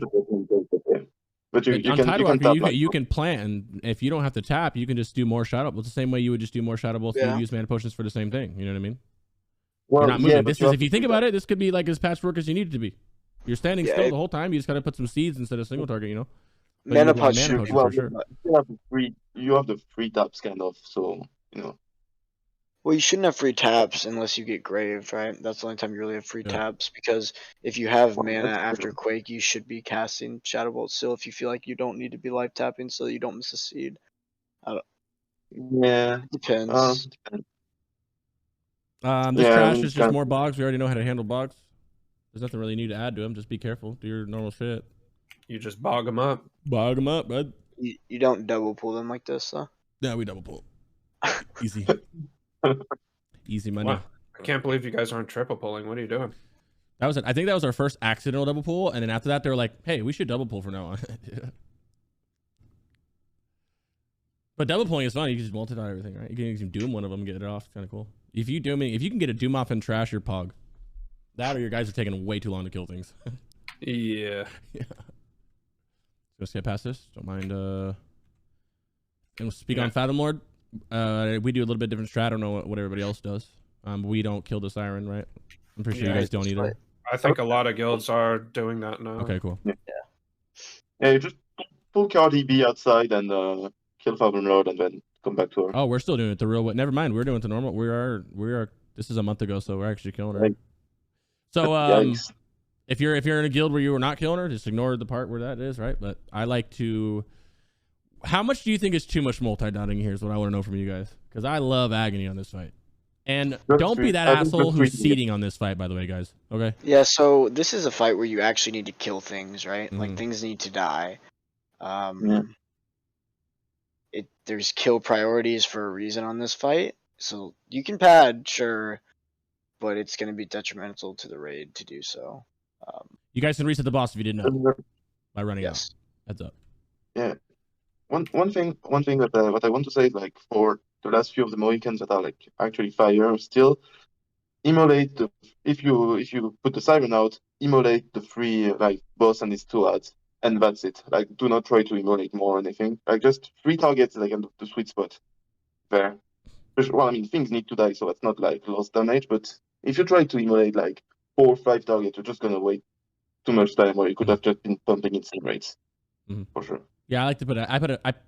D: But you
B: on
D: can
B: Tidewalker,
D: tap
B: you can plant, and if you don't have to tap, you can just do more shadow. It's the same way you would just do more shadow bolts. You would use mana potions for the same thing. You know what I mean?
D: Well,
B: You're not moving.
D: yeah,
B: This is, if you think about it, this could be like as patchwork as you need it to be. You're standing still the whole time. You just gotta put some seeds instead of single target. You know.
C: Mana pot should
B: potions
C: be
B: for sure.
D: You have the free taps kind of, so you know.
C: Well, you shouldn't have free taps unless you get Graved, right? That's the only time you really have free taps, because if you have mana after Quake, you should be casting Shadow Bolt still if you feel like you don't need to be life tapping so you don't miss a seed.
D: Yeah.
C: Depends.
B: This trash is just more bogs. We already know how to handle bogs. There's nothing really new to add to them. Just be careful. Do your normal shit.
A: You just bog them up.
B: Bog them up, bud.
C: You don't double pull them like this, though?
B: Yeah, we double pull. Easy. Easy money.
A: Wow. I can't believe you guys aren't triple pulling. What are you doing?
B: That was it. I think that was our first accidental double pull, and then after that, they were like, "Hey, we should double pull from now on." But double pulling is fun. You can just multi-die everything, right? You can doom one of them and get it off. It's kind of cool. If you can get a doom off and trash your pog, that or your guys are taking way too long to kill things.
A: Yeah.
B: Let's get past this. Don't mind. And we'll speak on Fathom-Lord. We do a little bit different strat. I don't know what everybody else does. We don't kill the siren, right? I'm pretty sure you guys don't either.
A: I think a lot of guilds are doing that now.
B: Okay, cool.
D: Yeah, you just pull KDB outside and kill Fathom-Lord and then come back to her.
B: Oh, we're still doing it the real way. Never mind. We're doing it the normal. We are. This is a month ago, so we're actually killing her. So if you're in a guild where you were not killing her, just ignore the part where that is, right? But I like to. How much do you think is too much multi-dotting here is what I want to know from you guys. Because I love agony on this fight. And don't be that asshole who's seeding on this fight, by the way, guys. Okay?
C: Yeah, so this is a fight where you actually need to kill things, right? Like, things need to die. There's kill priorities for a reason on this fight. So you can pad, sure, but it's going to be detrimental to the raid to do so.
B: You guys can reset the boss if you didn't know by running out. Heads up.
D: Yeah. One thing that what I want to say is, like, for the last few of the Mohicans that are like actually fire still, immolate if you put the siren out, immolate the free like boss and his 2 ads, and that's it. Like, do not try to immolate more or anything. Like, just 3 targets, like the sweet spot there. Well, I mean, things need to die, so it's not like lost damage. But if you try to immolate like 4 or 5 targets, you're just gonna wait too much time, where you could have just been pumping insane rates for sure.
B: Yeah, I like to put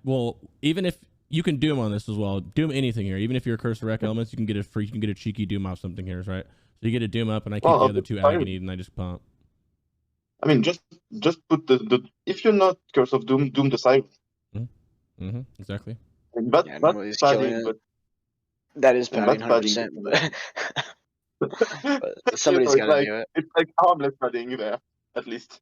B: well, even if you can doom on this as well, doom anything here. Even if you're Curse of Wreck elements, you can get a cheeky doom off something here, right? So you get a doom up, and I keep the other 2 agony, and I just pump.
D: I mean, just put the if you're not Curse of Doom, doom the siren.
B: Exactly.
D: That's padding, but
C: that is padding 100%. But somebody's got to do it.
D: It's like harmless padding there, at least.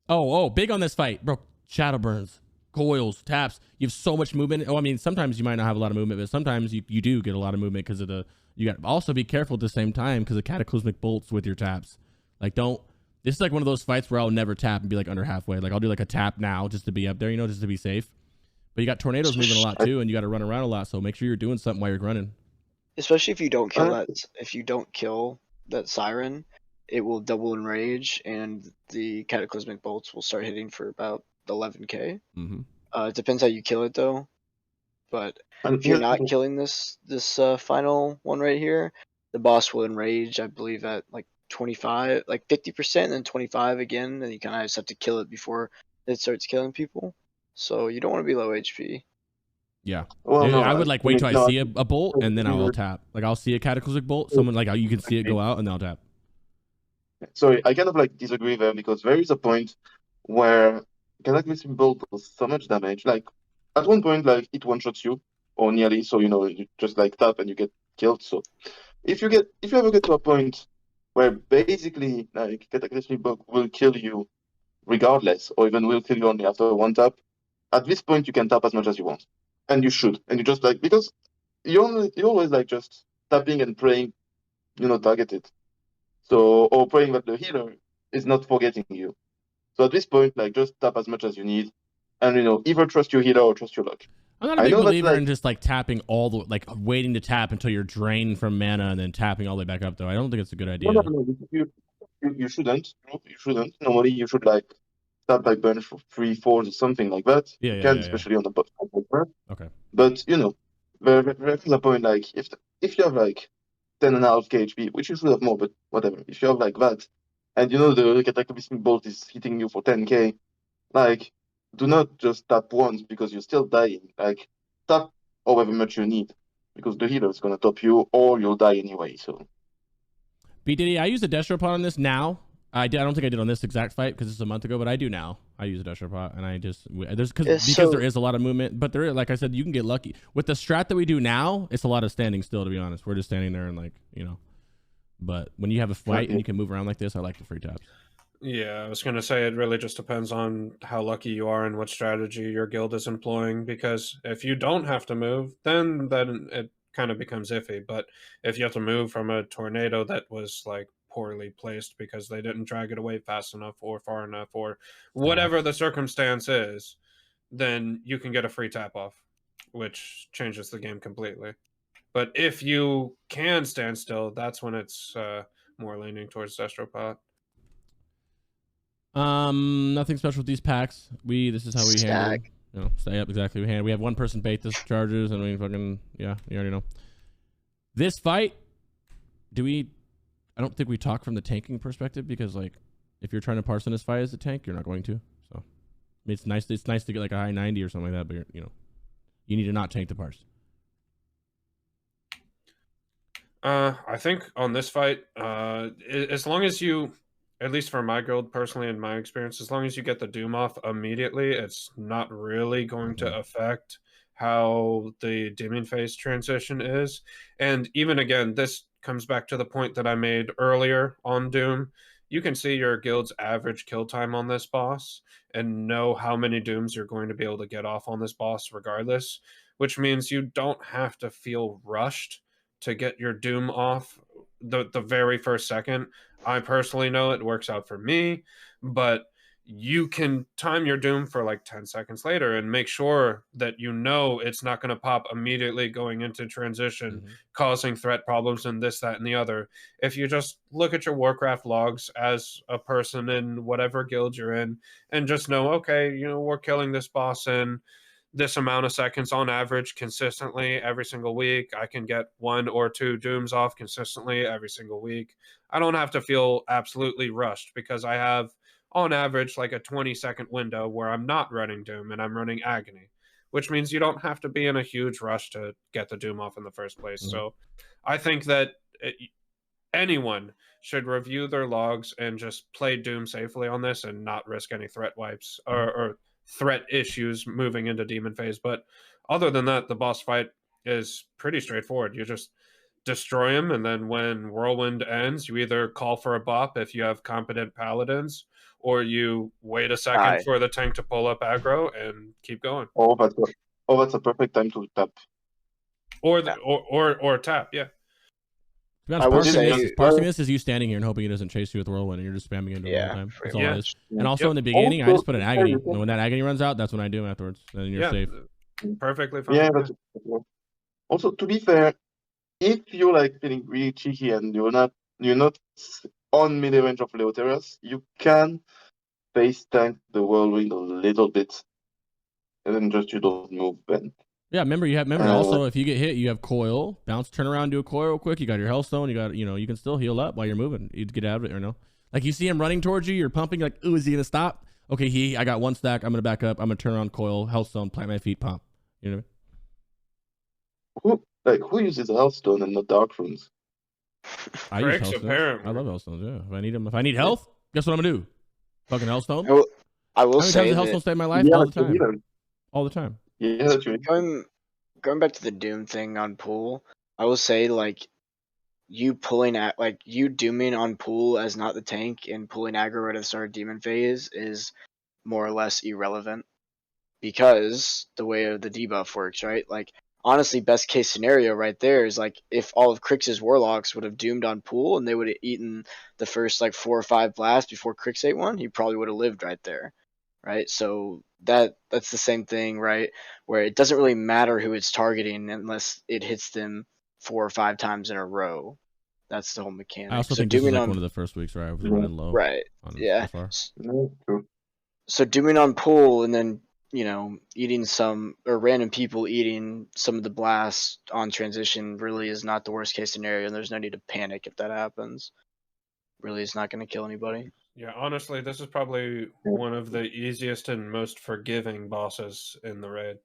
B: Oh, big on this fight, bro. Shadow burns, coils, taps. You have so much movement. Oh, I mean, sometimes you might not have a lot of movement, but sometimes you do get a lot of movement because of you got to also be careful at the same time because of cataclysmic bolts with your taps. Like, this is like one of those fights where I'll never tap and be like under halfway. Like, I'll do like a tap now just to be up there, just to be safe. But you got tornadoes moving a lot too, and you got to run around a lot. So make sure you're doing something while you're running.
C: Especially if you don't kill that siren, it will double enrage, and the cataclysmic bolts will start hitting for about 11k. It depends how you kill it though. But if you're not killing this final one right here, the boss will enrage, I believe, at like 25, like 50%, and then 25 again, and you kind of just have to kill it before it starts killing people. So you don't want to be low HP.
B: Yeah.
D: Well, no,
B: I would like wait till I
D: no,
B: see a bolt and then I'll tap. Like I'll see a cataclysmic bolt, someone like you can see it go out and then I'll tap.
D: Sorry, I kind of like disagree there because there is a point where cataclysmic bolt does so much damage. Like at one point, like it one shots you or nearly, so you know you just like tap and you get killed. So if you ever get to a point where basically like cataclysmic bolt will kill you regardless, or even will kill you only after one tap, at this point you can tap as much as you want, and you should, and you just like because you always like just tapping and praying, targeted. So, or praying that the healer is not forgetting you. So at this point, like just tap as much as you need, and either trust your healer or trust your luck.
B: I'm not a big believer in just like tapping all the like waiting to tap until you're drained from mana and then tapping all the way back up. Though I don't think it's a good idea.
D: No, you shouldn't. You shouldn't. Normally, you should like tap like bunch for 3-4 or something like that.
B: Yeah,
D: you can, especially on the bot.
B: Okay.
D: But there's a point like if you have like 10.5 HP, which you should have more, but whatever. If you have like that, and the cataclysmic bolt is hitting you for 10k, like do not just tap once because you're still dying. Like tap however much you need, because the healer is gonna top you or you'll die anyway. So
B: B Diddy, I use a Destro pot on this now. I don't think I did on this exact fight because it's a month ago, but I do now. I use a Destro pot, and I just because there is a lot of movement, but there is, like I said, you can get lucky with the strat that we do now. It's a lot of standing still, to be honest. We're just standing there and but when you have a fight and you can move around like this, I like the free taps.
A: Yeah, I was going to say it really just depends on how lucky you are and what strategy your guild is employing, because if you don't have to move, then it kind of becomes iffy. But if you have to move from a tornado that was like poorly placed because they didn't drag it away fast enough or far enough or whatever the circumstance is, then you can get a free tap off, which changes the game completely. But if you can stand still, that's when it's more leaning towards Destropot.
B: Nothing special with these packs. This is how we handle. Stay up exactly. We have one person bait this charges, and we fucking you already know. This fight, I don't think we talk from the tanking perspective because like if you're trying to parse in this fight as a tank, you're not going to. So it's nice to get like a high 90 or something like that, but you need to not tank the parse.
A: I think on this fight, as long as you, at least for my guild personally, in my experience, as long as you get the Doom off immediately, it's not really going to affect how the Demon Phase transition is. And even again, this comes back to the point that I made earlier on Doom. You can see your guild's average kill time on this boss and know how many Dooms you're going to be able to get off on this boss regardless, which means you don't have to feel rushed to get your Doom off the very first second. I personally know it works out for me, but you can time your Doom for like 10 seconds later and make sure that it's not going to pop immediately going into transition, causing threat problems and this, that, and the other. If you just look at your Warcraft logs as a person in whatever guild you're in and just know, okay, we're killing this boss in this amount of seconds on average consistently every single week. I can get 1 or 2 Dooms off consistently every single week. I don't have to feel absolutely rushed because I have on average like a 20-second window where I'm not running Doom and I'm running Agony, which means you don't have to be in a huge rush to get the Doom off in the first place. So I think that anyone should review their logs and just play Doom safely on this and not risk any threat wipes or threat issues moving into Demon Phase. But other than that, the boss fight is pretty straightforward. You just destroy him, and then when Whirlwind ends, you either call for a bop if you have competent paladins, or you wait a second for the tank to pull up aggro and keep going.
D: That's a perfect time to tap.
A: Or tap, yeah.
B: Parsing this is you standing here and hoping he doesn't chase you with Whirlwind, and you're just spamming into it all the time. That's all it is. And also in the beginning, I just put an Agony. And when that Agony runs out, that's when I do afterwards. Then you're safe.
A: Perfectly fine.
D: Yeah, but also to be fair, if you're like feeling really cheeky and you're not on mid range of Leotheras, you can face tank the Whirlwind a little bit, and then just you don't move then.
B: Yeah, remember also if you get hit, you have coil, bounce, turn around, do a coil real quick. You got your Hellstone. You got, you can still heal up while you're moving. You get out of it, or no? Like you see him running towards you, you're pumping. Like, ooh, is he gonna stop? Okay, I got one stack. I'm gonna back up. I'm gonna turn around, coil, Hellstone, plant my feet, pump. You know what I mean?
D: Who uses Healthstone and not Dark Runes?
B: I use
A: Crix,
B: Hellstones.
A: apparently.
B: I love Hellstones. Yeah, if I need them, if I need health, guess what I'm gonna do? Fucking Hellstone.
C: I will
B: How many
C: say
B: times did
C: that
B: Hellstone save my life?
D: Yeah,
B: All the time. All the time.
D: Yeah, that's right.
C: going back to the Doom thing on pool, I will say like you dooming on pool as not the tank and pulling aggro right at the start of demon phase is more or less irrelevant because the way the debuff works, right? Like honestly, best case scenario right there is like if all of Crix's Warlocks would have doomed on pool and they would have eaten the first like 4 or 5 blasts before Crix ate one, he probably would have lived right there. Right, so that's the same thing, right? Where it doesn't really matter who it's targeting unless it hits them 4 or 5 times in a row. That's the whole mechanic.
B: I also
C: so
B: think this is
C: dooming
B: like
C: on,
B: one of the first weeks where I was running low.
C: right? Yeah.
B: So far.
D: No, true.
C: So dooming on pool and then eating some or random people eating some of the blasts on transition really is not the worst case scenario, and there's no need to panic if that happens. Really, it's not going to kill anybody.
A: Yeah, honestly, this is probably one of the easiest and most forgiving bosses in the raid.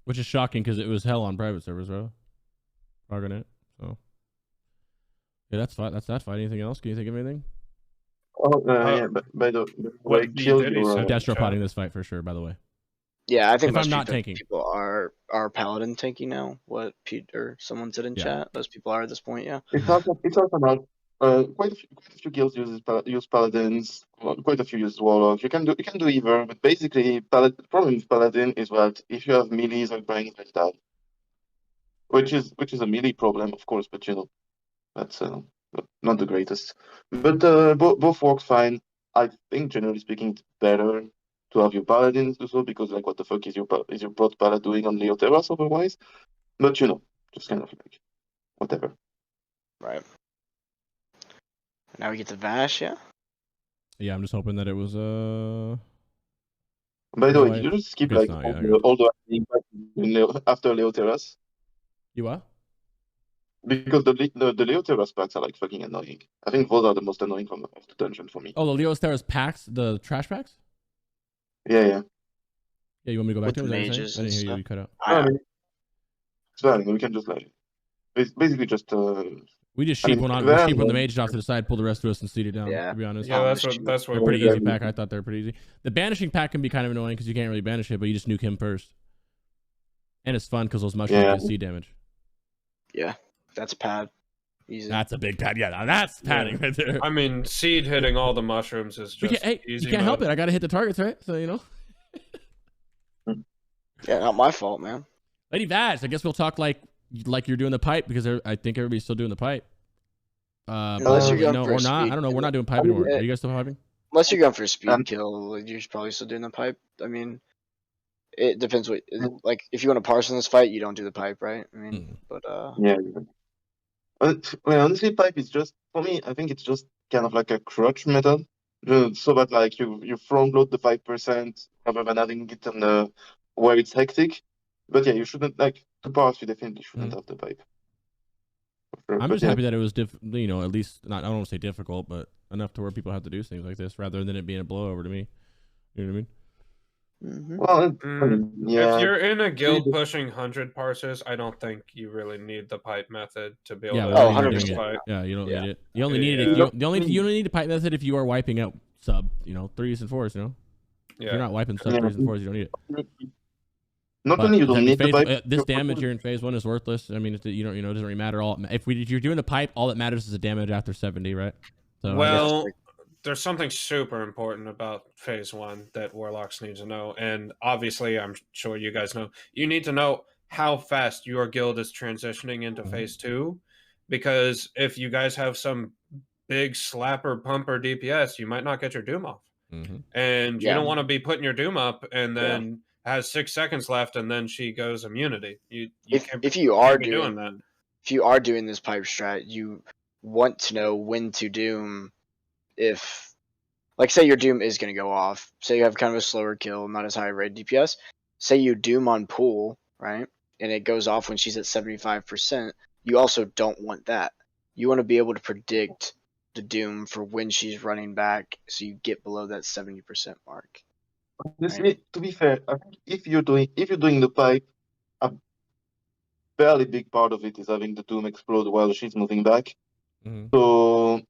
B: Which is shocking because it was hell on private servers, bro. Argonet. So yeah, that's fine. That's that fight. Anything else? Can you think of anything?
D: Oh, yeah, but by the
A: what
D: way,
A: B
D: kill
A: Diddy
D: your.
A: said.
B: Destropotting this fight for sure. By the way.
C: Yeah, I think
B: If
C: most
B: I'm not tanking.
C: people are Paladin tanking now. What Pete or someone said in chat, most people are at this point. Yeah.
D: It's also not. Quite a few guilds use Paladins. Well, quite a few use Warlock. You can do either, but basically, the problem with Paladin is that if you have melees or brains like that, which is a melee problem, of course, but that's not the greatest. But both works fine. I think generally speaking, it's better to have your Paladins do so because like what the fuck is your bot Paladin doing on Leotheras otherwise? But just kind of like whatever.
C: Right. Now we get to Vashj, yeah?
B: Yeah, I'm just hoping that it was
D: By the way,
B: Right.
D: did you just skip
B: Guess
D: like
B: not,
D: all the after Leotheras?
B: You what?
D: Because the Leotheras packs are like fucking annoying. I think those are the most annoying of the dungeon for me.
B: Oh, the Leotheras packs, the trash packs?
D: Yeah.
B: Yeah, you want me to go back
C: With
B: to
C: the
B: them? Is that what you're
C: mages
B: saying? I didn't
C: and
B: hear you.
C: stuff.
B: You cut out.
D: I mean, it's fine. We can just like basically just
B: We just
D: I
B: sheep
D: mean,
B: one on.
D: they're
B: We sheep one the mages off to the side, pull the rest of us, and seed it down.
C: Yeah.
B: To be honest.
A: Yeah, that's what.
B: They're pretty easy pack. I thought they were pretty easy. The banishing pack can be kind of annoying because you can't really banish it, but you just nuke him first. And it's fun because those mushrooms get seed damage.
C: Yeah, that's pad. Easy.
B: That's a big pad. Yeah, that's padding right there.
A: I mean, seed hitting all the mushrooms is just easy.
B: You can't help it. I got to hit the targets, right? So
C: Yeah, not my fault, man.
B: Lady Vashj, I guess we'll talk like you're doing the pipe because I think everybody's still doing the pipe.
C: Unless you're going for
B: or
C: a
B: not.
C: speed
B: I don't know. We're
C: kill.
B: not doing pipe anymore. Are you guys still piping?
C: Unless you're going for a speed kill, you're probably still doing the pipe. I mean, it depends what. Like, if you want to parse in this fight, you don't do the pipe, right? I mean, but
D: yeah. Well, honestly, pipe is just for me. I think it's just kind of like a crutch method, so that like you front load the 5% rather than having it on where it's hectic. But yeah, you shouldn't like to parse. You definitely shouldn't have the pipe. Sure.
B: I'm just happy that it was at least not. I don't want to say difficult, but enough to where people have to do things like this rather than it being a blowover to me. You know what I mean?
D: Well, yeah.
A: If you're in a guild pushing 100 parses, I don't think you really need the pipe method to be able to.
B: Oh,
C: 100%.
B: Yeah, you don't need it. You only need it. You only need the pipe method if you are wiping out sub, 3s and 4s. If you're not wiping sub 3s and 4s, you don't need it.
D: Not only you don't need the pipe.
B: This damage here in phase 1 is worthless. I mean, it doesn't really matter. If you're doing the pipe, all that matters is the damage after 70, right? So
A: well, there's something super important about phase 1 that Warlocks need to know, and obviously, I'm sure you guys know. You need to know how fast your guild is transitioning into phase 2, because if you guys have some big slapper pumper DPS, you might not get your Doom off, and you don't want to be putting your Doom up and then has 6 seconds left and then she goes immunity.
C: If you are doing that, if you are doing this pipe strat, you want to know when to Doom. If, like, say your Doom is going to go off, say you have kind of a slower kill, not as high raid DPS, say you Doom on pool, right? and it goes off when she's at 75%, you also don't want that. You want to be able to predict the doom for when she's running back, so you get below that 70% mark.
D: Honestly, to be fair, I think if you're doing the pipe, a fairly big part of it is having the doom explode while she's moving back. So,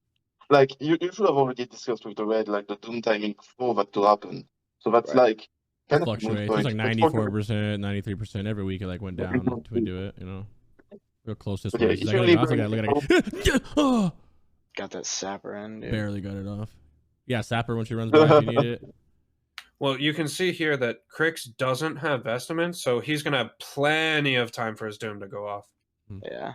D: like, you should have already discussed with the red, like, the doom timing for that to happen. So that's like kind of
B: fluctuates. It's like 94%, 93% every week. It like went down to do it. You know, real close this way. Look at it. Oh,
C: got that sapper in. Dude.
B: Barely got it off. Yeah, sapper when she runs by if you need it.
A: Well, you can see here that Crix doesn't have Vestament, so he's gonna have plenty of time for his doom to go off.
C: Yeah.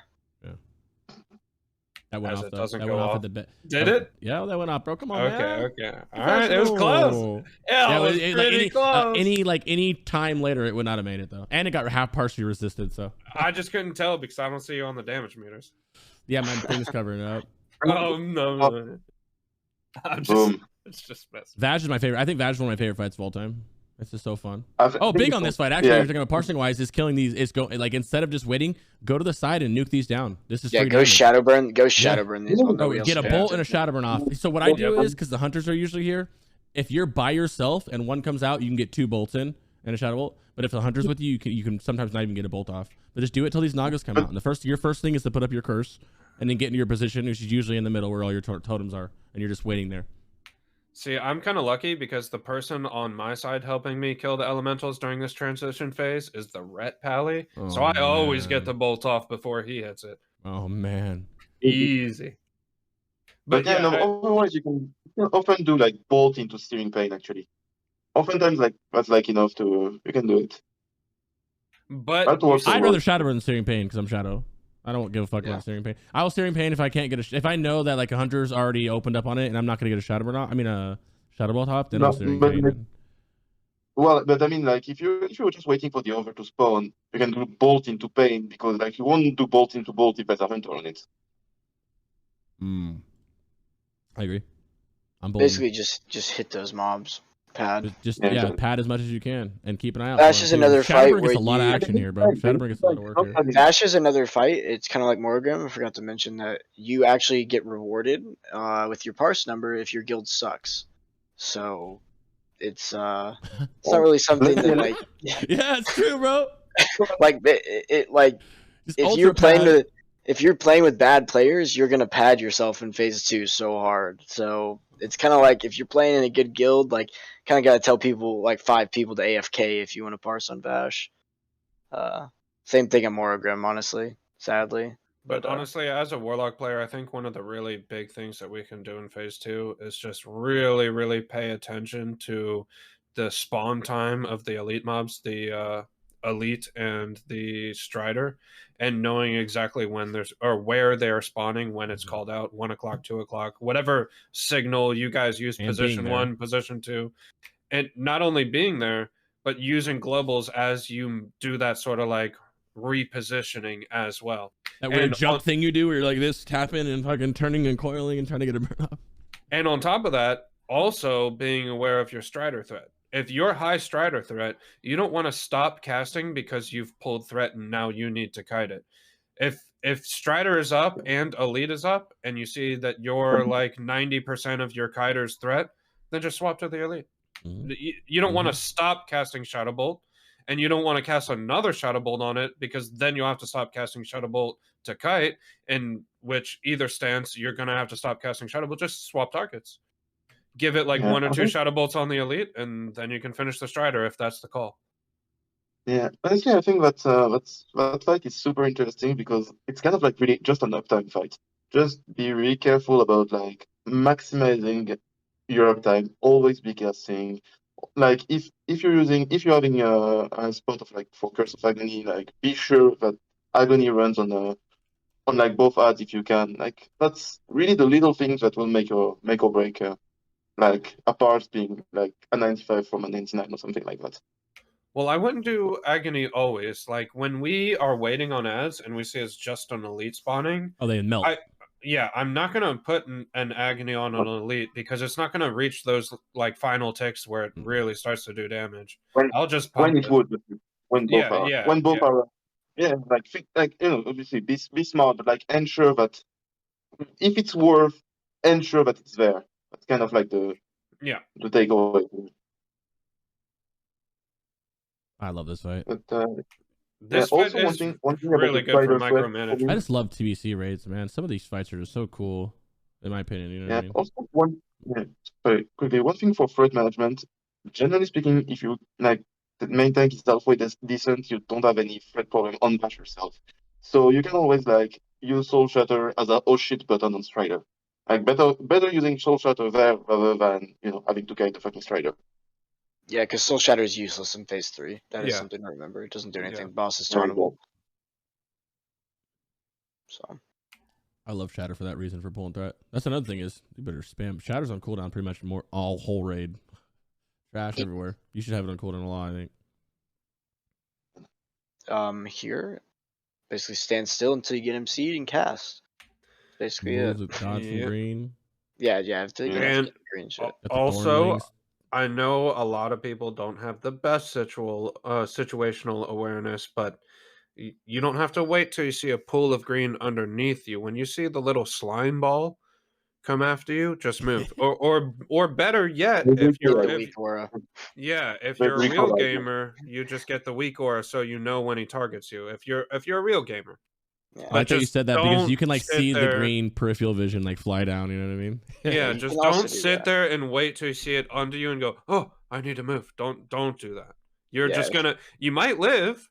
B: That went off.
A: Doesn't
B: that
A: go
B: went off
A: off.
B: at the bit.
A: Did it?
B: Yeah, that went off, bro. Come on,
A: Okay,
B: man.
A: okay. All right, it was close. Yeah, it was pretty close.
B: Any time later, it would not have made it though, and it got half partially resisted. So
A: I just couldn't tell because I don't see you on the damage meters.
B: Yeah, my thing's covering it up.
A: Oh no! I'm just, it's just messing.
B: Vashj is my favorite. I think Vashj is one of my favorite fights of all time. It's just so fun. Big on this fight. Actually, everything I'm parsing wise is killing these. Is go like instead of just waiting, go to the side and nuke these down. This is free
C: go
B: damage.
C: Shadowburn. Go Shadowburn these.
B: Oh, get a bolt and a Shadowburn off. So what I do is, because the hunters are usually here, if you're by yourself and one comes out, you can get 2 bolts in and a shadow bolt. But if the hunter's with you, you can sometimes not even get a bolt off. But just do it till these Nagas come out. And your first thing is to put up your curse and then get into your position, which is usually in the middle where all your totems are, and you're just waiting there.
A: See, I'm kind of lucky because the person on my side helping me kill the elementals during this transition phase is the Ret Pally. So I always get the bolt off before he hits it.
B: Oh, man.
A: Easy.
D: But yeah, no, otherwise you can often do like bolt into steering pane actually. Oftentimes like that's like enough to you can do it.
A: But
B: I'd rather Shadow than steering pane because I'm Shadow. I don't give a fuck about steering pane. I will steering pane if I can't get if I know that like a hunter's already opened up on it and I'm not gonna get a shadow bolt off. I mean a shadow bolt off, then I'll steering pane.
D: Well, but I mean like if you were just waiting for the over to spawn, you can do bolt into pane because like you won't do bolt into bolt if there's a hunter on it.
B: I agree. I'm
C: basically just hit those mobs. Pad.
B: Pad as much as you can and keep an eye out.
C: Vashj is another fight
B: where gets a lot of action here, bro. Shadowburn gets a lot of work here.
C: Vashj is another fight. It's kind of like Morgrim. I forgot to mention that you actually get rewarded with your parse number if your guild sucks. So it's not really something that like.
B: Yeah, it's true, bro.
C: Like it like just if you're playing with bad players, you're gonna pad yourself in phase 2 so hard. So it's kind of like if you're playing in a good guild, like kind of got to tell people like 5 people to AFK if you want to parse on Vashj. Same thing at Morogrim, honestly, sadly.
A: But honestly, as a Warlock player, I think one of the really big things that we can do in phase 2 is just really, really pay attention to the spawn time of the elite mobs, the elite and the strider, and knowing exactly when there's or where they are spawning when it's called out, 1 o'clock, 2 o'clock, whatever signal you guys use, and position 1, position 2, and not only being there, but using globals as you do that sort of like repositioning as well.
B: That weird jump thing you do where you're like this, tapping and fucking turning and coiling and trying to get a burn off.
A: And on top of that, also being aware of your strider threat. If you're high strider threat, you don't want to stop casting because you've pulled threat and now you need to kite it. If strider is up and elite is up and you see that you're like 90% of your kiter's threat, then just swap to the elite. You don't want to stop casting Shadow Bolt, and you don't want to cast another Shadow Bolt on it because then you'll have to stop casting Shadow Bolt to kite, in which either stance you're going to have to stop casting Shadow Bolt. Just swap targets. Give it like 1 or 2 Shadow Bolts on the elite, and then you can finish the strider if that's the call.
D: Yeah, honestly, I think that fight is super interesting because it's kind of like really just an uptime fight. Just be really careful about like maximizing your uptime. Always be casting. Like if you're having a spot of like for Curse of Agony, like be sure that Agony runs on like both ads if you can. Like that's really the little things that will make or break. Like a part being like a 95 from a 99 or something like that.
A: Well, I wouldn't do Agony always. Like when we are waiting on ads and we see it's just an elite spawning.
B: Oh, they melt.
A: I'm not going to put an Agony on an elite because it's not going to reach those like final ticks where it really starts to do damage. I'll just pump
D: when it would when both are Yeah, like obviously be smart, but like ensure that if it's worth, ensure that it's there. That's kind of like the takeaway.
B: I love this fight.
D: But
A: This fight
D: also
A: is
D: one thing about
A: really
D: the
A: good for
D: Strider threat for
A: micromanagement.
D: me.
B: I just love TBC raids, man. Some of these fights are just so cool, in my opinion. You know what I mean?
D: Also sorry, quickly, one thing for threat management. Generally speaking, if you like the main tank is halfway decent, you don't have any threat problem on Vashj yourself. So you can always like use Soul Shatter as a oh shit button on Strider. Like better using Soul Shatter there rather than having to carry the fucking Strider.
C: Yeah, because Soul Shatter is useless in phase 3. That is
A: Yeah.
C: something to remember. It doesn't do anything.
A: Yeah.
C: Boss is
D: There you go.
C: tauntable. So
B: I love Shatter for that reason for pulling threat. That's another thing is you better spam. Shatter's on cooldown pretty much more all whole raid. Trash everywhere. You should have it on cooldown a lot, I think.
C: Here, basically stand still until you get MC'd and cast. Basically
B: Moves
C: it.
B: with dodge from green.
C: Yeah, until you
A: And
C: get green shit.
B: Got the
A: also,
B: Thornlings.
A: I know a lot of people don't have the best situational awareness, but you don't have to wait till you see a pool of green underneath you. When you see the little slime ball come after you, just move. or better yet, if
C: Get
A: you're
C: the weak aura.
A: if you're a real gamer, you just get the weak aura so you know when he targets you. If you're a real gamer.
C: Yeah.
B: I like that you said that because you can like
A: sit
B: see the
A: there-
B: green peripheral vision like fly down, you know what I mean?
A: Yeah,
C: you
A: just
C: can also
A: don't
C: do
A: sit
C: that.
A: there and wait till you see it under you and go, "Oh, I need to move." Don't do that. You're
C: Yeah,
A: just gonna you might live,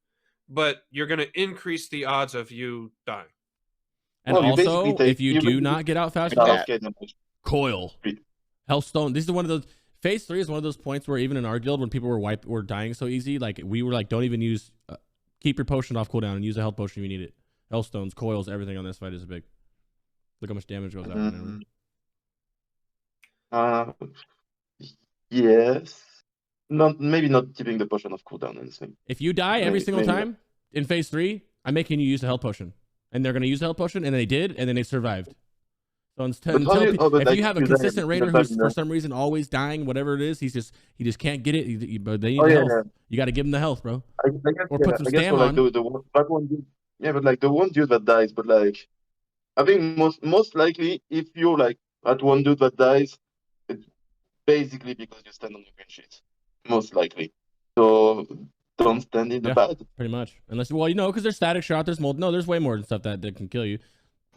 A: but you're gonna increase the odds of you dying.
B: And
D: Well, you
B: also,
D: basically
B: if you do not get out fast
D: Without
B: enough,
D: getting damage.
B: coil.
D: Sweet.
B: Hellstone. This is one of those. Phase 3 is one of those points where even in our guild, when people were dying so easy, like we were like, don't even use, keep your potion off cooldown and use a health potion if you need it. Hellstones, coils, everything on this fight is big. Look how much damage goes out.
D: Yes. Maybe not keeping the potion off cooldown and thing.
B: If you die every single
D: maybe
B: time in phase 3, I'm making you use a health potion, and they're gonna use the health potion, and they did, and then they survived. So if you have a consistent raider who's for some reason always dying, whatever it is, he just can't get it. But they need the health. You got to give him the health, bro.
D: I guess,
B: Or put some stam
D: like
B: on.
D: that one dude. Yeah, but like the one dude that dies, but like I think most likely if you're like that one dude that dies, it's basically because you stand on the green sheet. Most likely. So don't stand in the bad.
B: Pretty much. Unless because there's static shot, there's mold. No, there's way more than stuff that can kill you.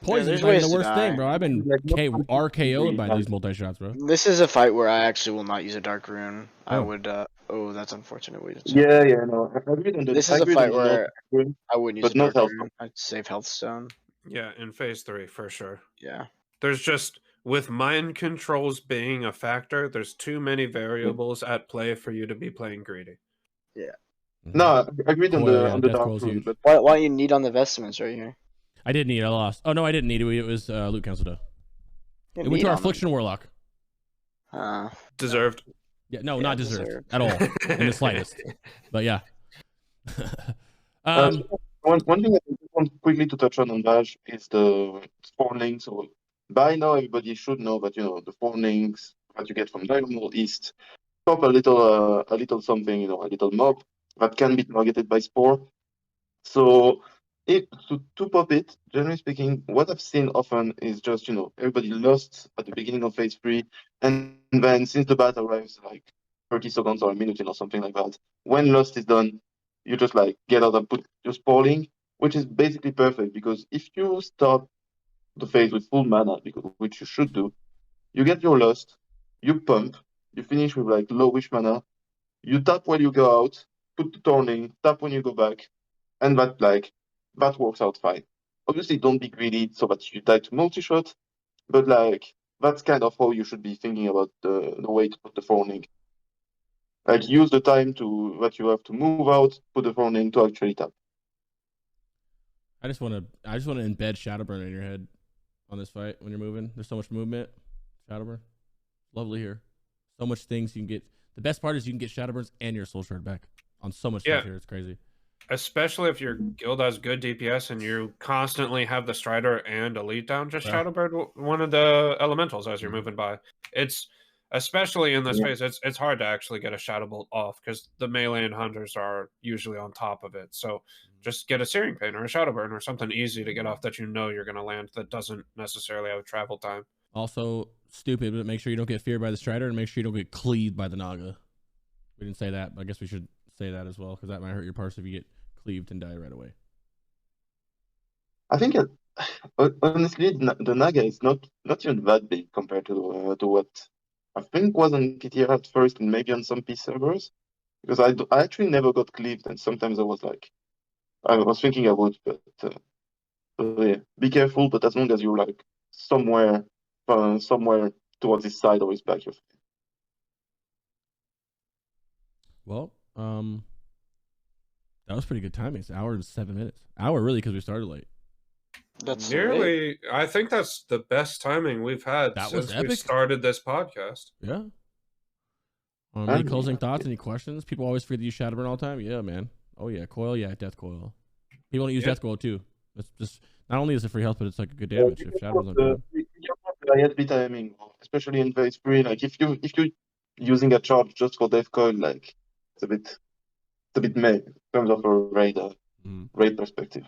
B: Poison
C: there's
B: is not even
C: ways
B: the
C: to
B: worst
C: die.
B: thing, bro. I've been RKO'd by these multi-shots, bro.
C: This is a fight where I actually will not use a dark rune. I would oh, that's unfortunate.
D: Yeah, no.
C: This is a fight where I wouldn't use a
D: but
C: dark rune. I'd save health stone.
A: Yeah, in phase 3 for sure.
C: Yeah.
A: There's just with mind controls being a factor, there's too many variables at play for you to be playing greedy.
C: Yeah.
D: No, I agreed on the dark rune, but
C: why don't you need on the vestments right here?
B: I did need it. I lost. Oh no, I didn't need it. It was loot council though. It went to our affliction warlock.
A: Deserved.
B: Yeah, no, not deserved at all in the slightest. But yeah.
D: one thing I want quickly to touch on Vashj is the spawn links. So by now everybody should know that the spawn links that you get from Diagonal East stop a little something, a little mob that can be targeted by spore. So to pop it, generally speaking, what I've seen often is just everybody lost at the beginning of phase 3, and then since the bat arrives like 30 seconds or a minute in or something like that, when lost is done, you just like get out and put your spawning, which is basically perfect because if you start the phase with full mana, which you should do, you get your lost, you pump, you finish with like lowish mana, you tap when you go out, put the turning, tap when you go back, and that works out fine. Obviously, don't be greedy so that you die to multi-shot, but like that's kind of how you should be thinking about the way to put the thorning. Like use the time that you have to move out, put the thorning to actually tap.
B: I just want to embed Shadowburn in your head on this fight when you're moving. There's so much movement. Shadowburn, lovely here. So much things you can get. The best part is you can get Shadowburns and your Soul Shard back on so much stuff here. It's crazy. Especially
A: if your guild has good DPS and you constantly have the Strider and Elite down, just Shadowbird one of the elementals as you're moving by. It's Especially in this
D: Yeah.
A: phase, it's hard to actually get a Shadow Bolt off because the melee and hunters are usually on top of it. So just get a Searing Pain or a Shadow Burn or something easy to get off that you know you're going to land that doesn't necessarily have travel time.
B: Also, stupid, but make sure you don't get feared by the Strider and make sure you don't get cleaved by the Naga. We didn't say that, but I guess we should say that as well because that might hurt your parse if you get cleaved and die right away.
D: I think honestly, the Naga is not even that big compared to what I think was on PTR at first and maybe on some P servers. Because I actually never got cleaved, and sometimes I was thinking I would, but so yeah, be careful. But as long as you're like somewhere towards his side or his back, you're fine.
B: Well, that was pretty good timing. It's an hour and 7 minutes. Hour really because we started late.
C: That's
A: Nearly, I think that's the best timing we've had
B: That was
A: since we
B: epic.
A: started this podcast.
B: Yeah. Any closing thoughts? Any questions? People always forget to use Shadowburn all the time. Yeah, man. Oh yeah, Coil. Yeah, Death Coil. People don't use Death Coil too. It's just not only is it free health, but it's like a good damage. If Shadowburn's not good.
D: ISB timing, especially in phase 3, like if you're using a charge just for Death Coil, like it's a bit meh in terms of a raid perspective.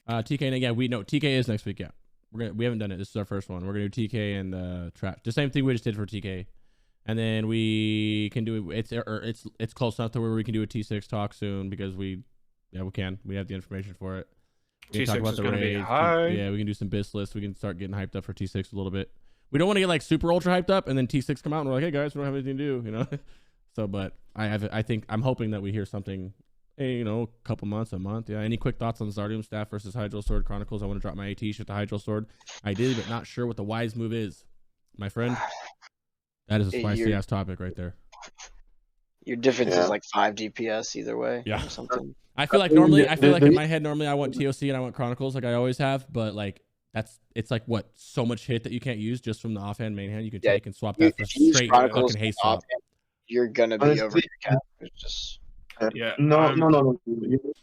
B: TK, yeah, we know TK is next week. Yeah, we haven't done it. This is our first one. We're gonna do TK and trap. The same thing we just did for TK, and then we can do it. It's close enough to where we can do a T6 talk soon because we can. We have the information for it. We can talk about
A: T6 is
B: the
A: going to be
B: raids.
A: high.
B: Yeah, we can do some BiS lists. We can start getting hyped up for T6 a little bit. We don't want to get like super ultra hyped up and then T6 come out and we're like, hey guys, we don't have anything to do, you know. So, but I'm hoping that we hear something. Hey, you know, a couple months, a month. Yeah. Any quick thoughts on Zardium Staff versus Hydross Sword Chronicles? I want to drop my AT with the Hydross Sword. I did, but not sure what the wise move is. My friend, that is a spicy ass topic right there.
C: Your difference is like 5 DPS either way.
B: Yeah.
C: Or something.
B: I feel like in my head normally I want TOC and I want Chronicles like I always have, but like it's like what so much hit that you can't use just from the offhand main hand. You can take and swap that for straight fucking haste swap.
C: You're gonna be over your cap. It's just.
D: No.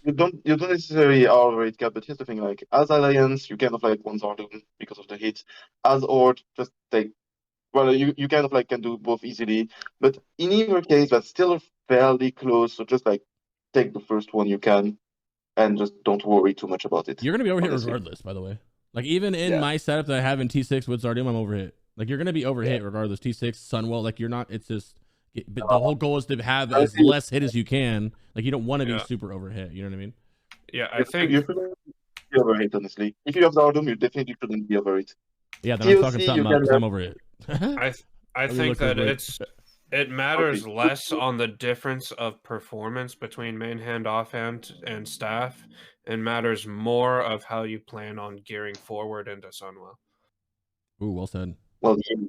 D: You don't necessarily over it cap, but here's the thing: like as Alliance, you kind of like want Zardoom because of the hit. As Horde, just take. Well, you kind of like can do both easily, but in either case, that's still fairly close. So just like take the first one you can, and just don't worry too much about it.
B: You're gonna be overhit regardless, by the way. Like even in my setup that I have in T6 with Zardoom, I'm overhit. Like you're gonna be overhit regardless. T6, Sunwell, like you're not. It's just. But the whole goal is to have as less hit as you can. Like you don't want to be super overhit. You know what I mean?
A: Yeah, I think
D: you shouldn't be overhit. Honestly, if you have Zardoom, you definitely shouldn't be overhit.
B: Yeah, then I'm fucking something up because I'm overhit.
A: I think that it matters less on the difference of performance between main hand, offhand, and staff, and matters more of how you plan on gearing forward into Sunwell.
B: Ooh, well said.
D: Well, yeah.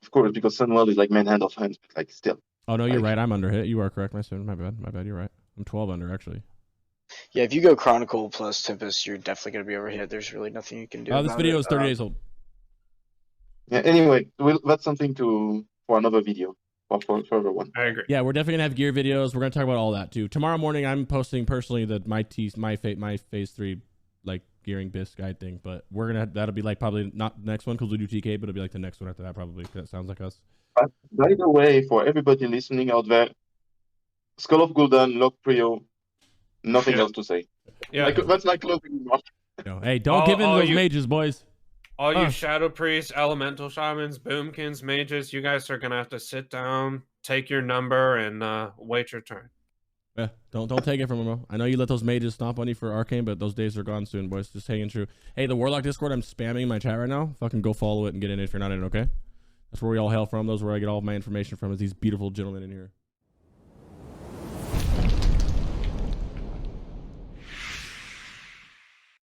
D: Of course, because Sunwell is like main hand off hands, but like still.
B: Oh no, you're right. I'm under hit. You are correct, my son. My bad. You're right. I'm 12 under actually.
C: Yeah, if you go Chronicle plus Tempest, you're definitely gonna be overhit. There's really nothing you can do.
B: This video is 30 days old.
D: Yeah. Anyway, that's something for another video or for everyone.
A: I agree.
B: Yeah, we're definitely gonna have gear videos. We're gonna talk about all that too. Tomorrow morning, I'm posting personally my phase 3 like gearing BiS guide thing, but that'll be like probably not the next one because we do TK, but it'll be like the next one after that probably. That sounds like us.
D: By the way, for everybody listening out there, Skull of Gul'dan, Lock Prio, nothing else to say.
A: Yeah,
D: that's my closing remark.
B: Hey, don't give in to those mages, boys.
A: All you Shadow Priests, Elemental Shamans, Boomkins, Mages, you guys are gonna have to sit down, take your number, and wait your turn.
B: Yeah, don't take it from them, bro. I know you let those mages stomp on you for Arcane, but those days are gone soon, boys. Just hanging true. Hey, the Warlock Discord, I'm spamming my chat right now. Fucking go follow it and get in if you're not in, okay? That's where we all hail from. Those are where I get all of my information from, is these beautiful gentlemen in here.